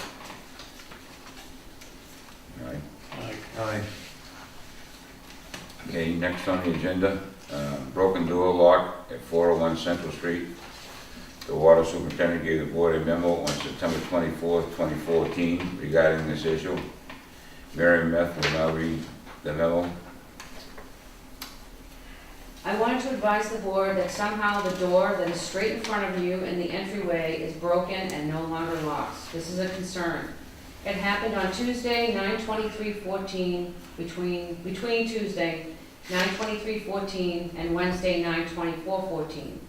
Aye. Aye. Okay, next on the agenda, broken door lock at 401 Central Street. The water superintendent gave the board a memo on September 24th, 2014 regarding this issue. Mary Beth will now read the memo. I wanted to advise the board that somehow the door that is straight in front of you in the entryway is broken and no longer locks. This is a concern. It happened on Tuesday, 9/23/14, between Tuesday, 9/23/14 and Wednesday, 9/24/14.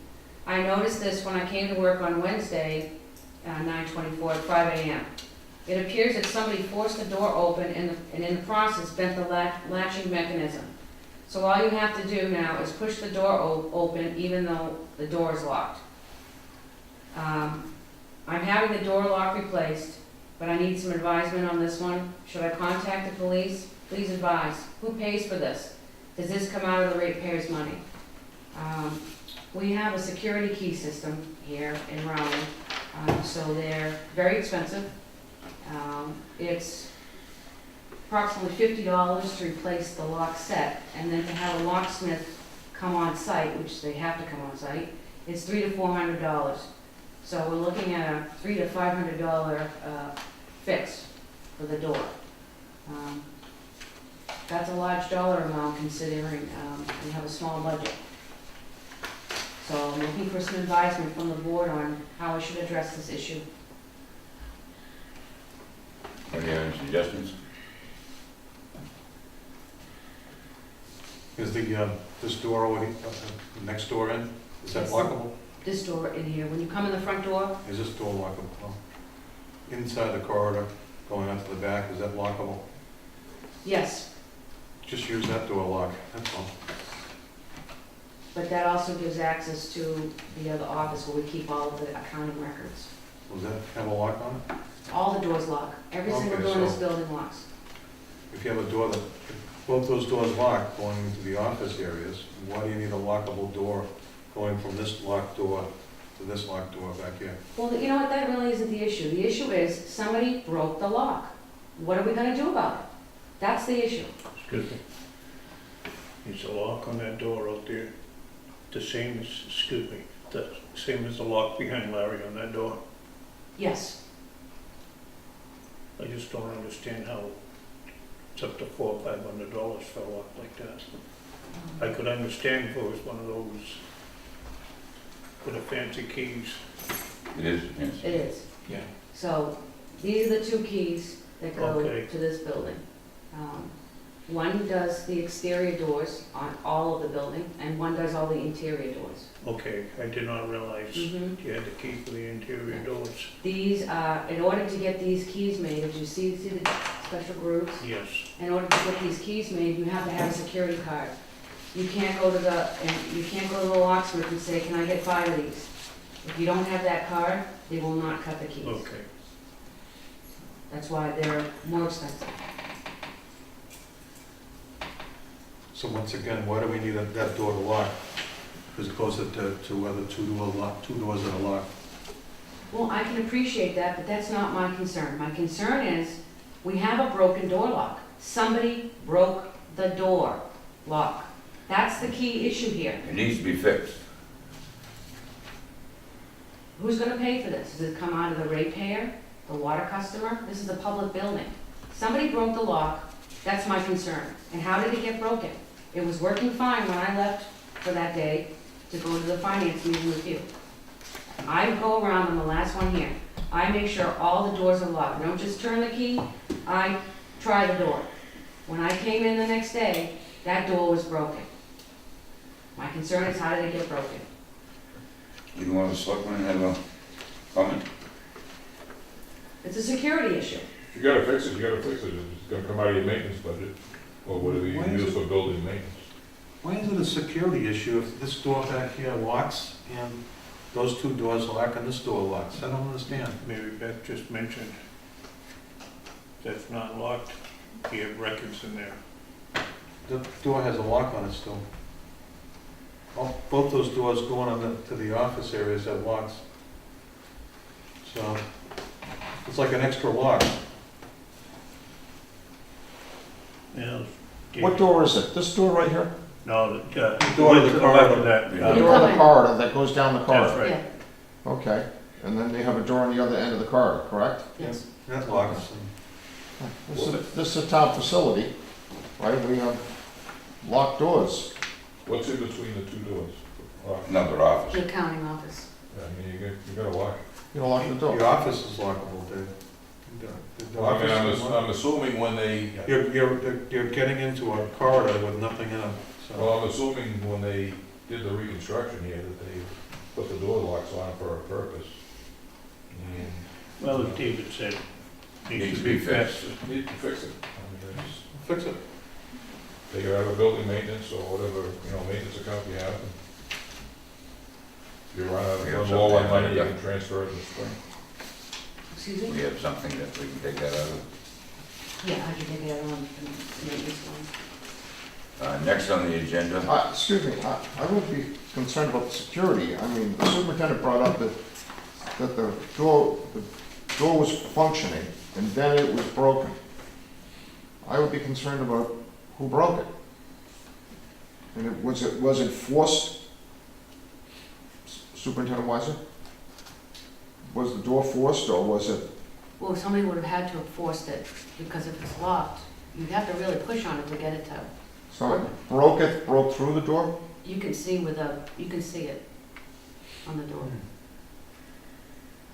I noticed this when I came to work on Wednesday, 9/24 at 5 a.m. It appears that somebody forced the door open and in the process bent the latching mechanism. So all you have to do now is push the door open even though the door is locked. I'm having the door lock replaced, but I need some advisement on this one. Should I contact the police? Please advise. Who pays for this? Does this come out of the ratepayers' money? We have a security key system here in Rowland, so they're very expensive. It's approximately $50 to replace the lock set, and then to have a locksmith come on site, which they have to come on site, it's $300 to $400. So we're looking at a $300 to $500 fix for the door. That's a large dollar amount considering we have a small budget. So I'm looking for some advisement from the board on how I should address this issue. Any other suggestions? Is this door over here, next door in, is that Yes. lockable? This door in here, when you come in the front door, Is this door lockable? Oh. Inside the corridor, going out to the back, is that lockable? yes. Just use that door lock, that's all. but that also gives access to the other office where we keep all of the accounting records. Does that have a lock on it? All the doors lock, every single Okay, door in this so- building locks. If you have a door that, if both those doors lock going into the office areas, why do you need a lockable door going from this locked door to this locked door back here? Well, you know what, that really isn't the issue. The issue is somebody broke the lock. What are we gonna do about it? That's the issue. Excuse me. Is the lock on that door out there the same as, excuse me, the same as the lock behind Larry on that door? Yes, I just don't understand how it's up to $400 or $500 for a lock like that. I could understand if it was one of those with the fancy keys. It is, yes. it is. Yeah. So these are the two keys that go Okay. to this building. One does the exterior doors on all of the building, and one does all the interior doors. Okay, I did not realize Mhm. you had the key for the interior doors. These are, in order to get these keys made, as you see the special grooves, Yes. in order to get these keys made, you have to have a security card. You can't go to the locksmith and say, can I get 5 of these? If you don't have that card, they will not cut the keys. Okay. That's why they're more expensive. So once again, why do we need that door to lock? As opposed to other two doors that are locked? Well, I can appreciate that, but that's not my concern. My concern is, we have a broken door lock. Somebody broke the door lock. That's the key issue here. It needs to be fixed. Who's gonna pay for this? Does it come out of the ratepayer, the water customer? This is a public building. Somebody broke the lock, that's my concern. And how did it get broken? It was working fine when I left for that day to go to the finance meeting with you. I go around, I'm the last one here. I make sure all the doors are locked. I don't just turn the key, I try the door. When I came in the next day, that door was broken. My concern is, how did it get broken? You want the selectmen to have a comment? It's a security issue. If you gotta fix it, you gotta fix it. It's gonna come out of your maintenance budget, or whatever you Why is use it- for building maintenance. Why is it a security issue if this door back here locks and those two doors lock and this door locks? I don't understand. Maybe Beth just mentioned that's not locked. You have records in there. The door has a lock on it still. Both those doors going to the office areas have locks. So, it's like an extra lock. Yeah. What door is it? This door right here? No, the door to one the to the left of corridor. that. Yeah. The You door come of the in. corridor that goes down the That's corridor? right. Yeah, Okay, and then they have a door on the other end of the corridor, correct? yes. That locks. This is a town facility, right? We have locked doors. What's in between the two doors? Lock. Another office. The accounting office. I mean, you gotta lock it. You don't lock the The door. office is lockable, Dave. The Well, I mean, office is locked. I'm assuming when they, You're getting into a corridor with nothing in it, so. well, I'm assuming when they did the reconstruction here, that they put the door locks on for a purpose. And Well, as David said, Needs to be fixed. need to fix it. I mean, it's- Fix it. They could have a building maintenance or whatever, maintenance account you have. If you run out We have of low on something money, you like can transfer it in the spring. Excuse We me? have something that we can take that out of. Yeah, I can take it out on the maintenance one. Next on the agenda, Excuse me, I would be concerned about the security. I mean, the superintendent brought up that the door was functioning and then it was broken. I would be concerned about who broke it. And was it forced, Superintendent Weiser? Was the door forced or was it, Well, somebody would have had to have forced it, because if it's locked, you'd have to really push on it to get it to, so it broke through the door? you can see it on the door.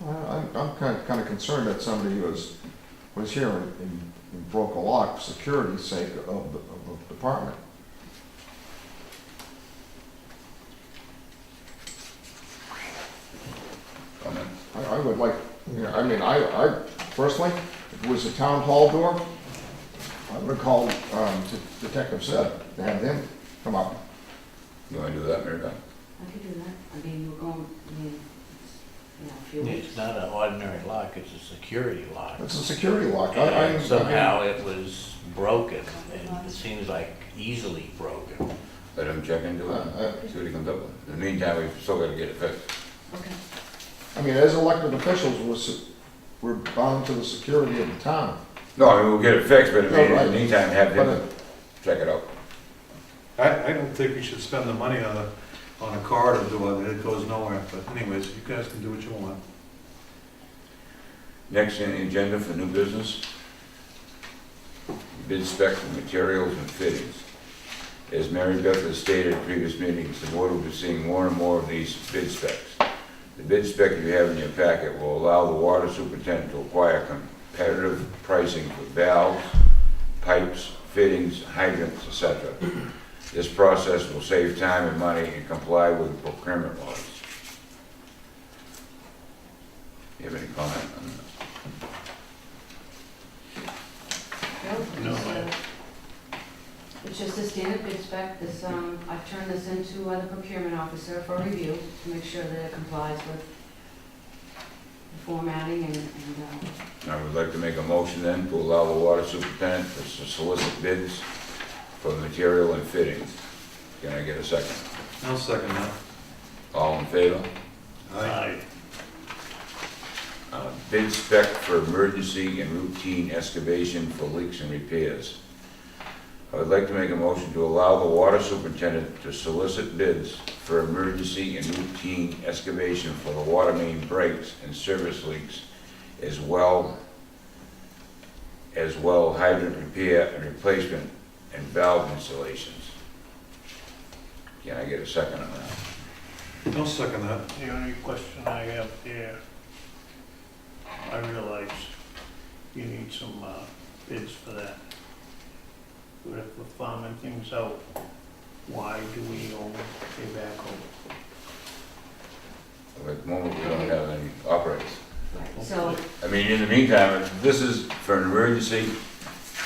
I'm kind of concerned that somebody was here and broke a lock for security's sake of the department. comment. I would like, I mean, I personally, if it was a town hall door, I would call Detective Seth to have them come up. You wanna do that, Mary Beth? I could do that. I mean, we're going, I mean, it's, a few weeks. It's not an ordinary lock, it's a security lock. It's a security lock. And somehow it was broken, and it seems like easily broken. Let him check into it, see what he comes up with. In the meantime, we've still gotta get it fixed. Okay. I mean, as elected officials, we're bound to the security of the town. No, I mean, we'll get it fixed, but in Right. the meantime, have But him check it out. I don't think we should spend the money on a car to do it, it goes nowhere, but anyways, you guys can do what you want. Next on the agenda for new business, bid spec for materials and fittings. As Mary Beth has stated in previous meetings, the board will be seeing more and more of these bid specs. The bid spec you have in your packet will allow the water superintendent to acquire competitive pricing for valves, pipes, fittings, hydrants, etc. This process will save time and money and comply with procurement laws. You have any comment on that? No, It's just a standard bid spec. This, I've turned this into the procurement officer for review to make sure that it complies with the formatting and I would like to make a motion then to allow the water superintendent to solicit bids for material and fittings. Can I get a second? I'll second that. All in favor? Aye. Bid spec for emergency and routine excavation for leaks and repairs. I would like to make a motion to allow the water superintendent to solicit bids for emergency and routine excavation for the water main breaks and service leaks, as well hydrant repair and replacement and valve installations. Can I get a second on that? I'll second that. The only question I have there, I realize you need some bids for that. But if we're farming things out, why do we own a backhoe? At the moment, we don't have any operators. so, I mean, in the meantime, if this is for an emergency,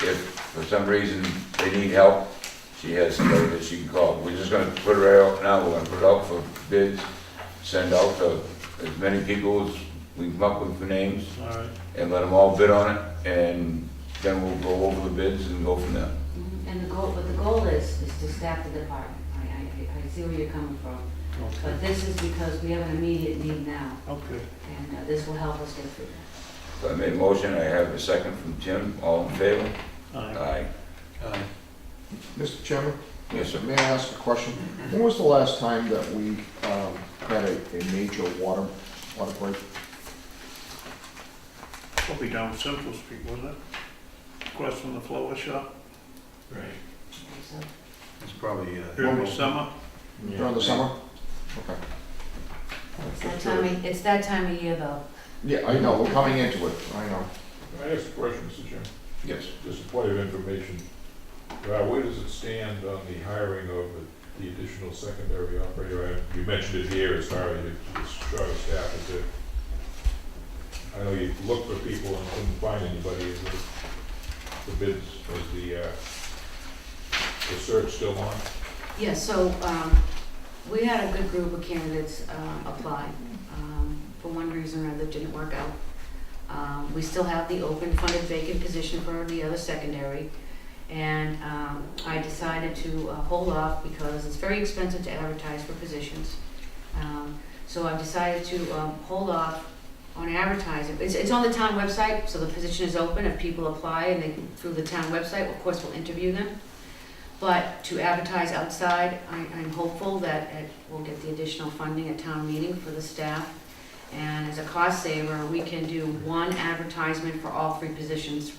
if for some reason they need help, she has somebody that she can call. We're just gonna put her out now, we're gonna put it out for bids, send out to as many people as we come up with for names, All right, and let them all bid on it, and then we'll go over the bids and go from there. and the goal is to staff the department. I see where you're coming from. okay, But this is because we have an immediate need now, okay. and this will help us get through that. So I made a motion, I have a second from Tim, all in favor? Aye. Aye. Mr. Chairman? Yes, sir. May I ask a question? When was the last time that we had a major water break? Probably down Central Street, wasn't it? Across from the flower shop, Right. So, It's probably, during the summer. During the summer? Okay. it's that time of year though. Yeah, I know, we're coming into it, I know. Can I ask a question, Mr. Chairman? Yes. Just a point of information. Where does it stand on the hiring of the additional secondary operator? You mentioned it here as far as the short of staff is it. I know you looked for people and couldn't find anybody. Is the bids, is the search still on? Yeah, so, we had a good group of candidates, apply. For one reason or another, it didn't work out. We still have the open funded vacant position for the other secondary. And, I decided to hold off because it's very expensive to advertise for positions. So I've decided to, hold off on advertising. It's on the town website, so the position is open. If people apply and they, through the town website, of course, we'll interview them. But to advertise outside, I'm hopeful that it will get the additional funding at town meeting for the staff. And as a cost saver, we can do one advertisement for all three positions.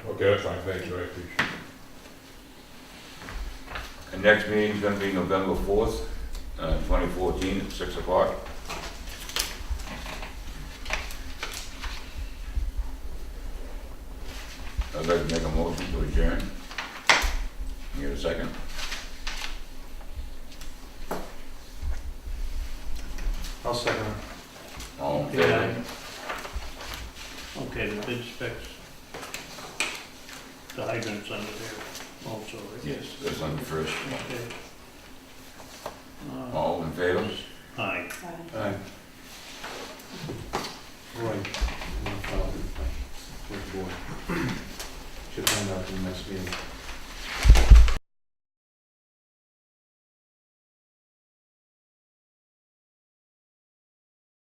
Okay, that's fine, thank you, I appreciate it. The next meeting is gonna be November 4th, 2014, at 6 o'clock. I'd like to make a motion to adjourn. You get a second? I'll second it. All in Okay, favor? Okay, the bid specs, the hydrants under there also, right? Yes, that's on the first. Okay. All in favor? Aye. Aye. Right. I'm gonna file it with the board. Should find out in the next meeting.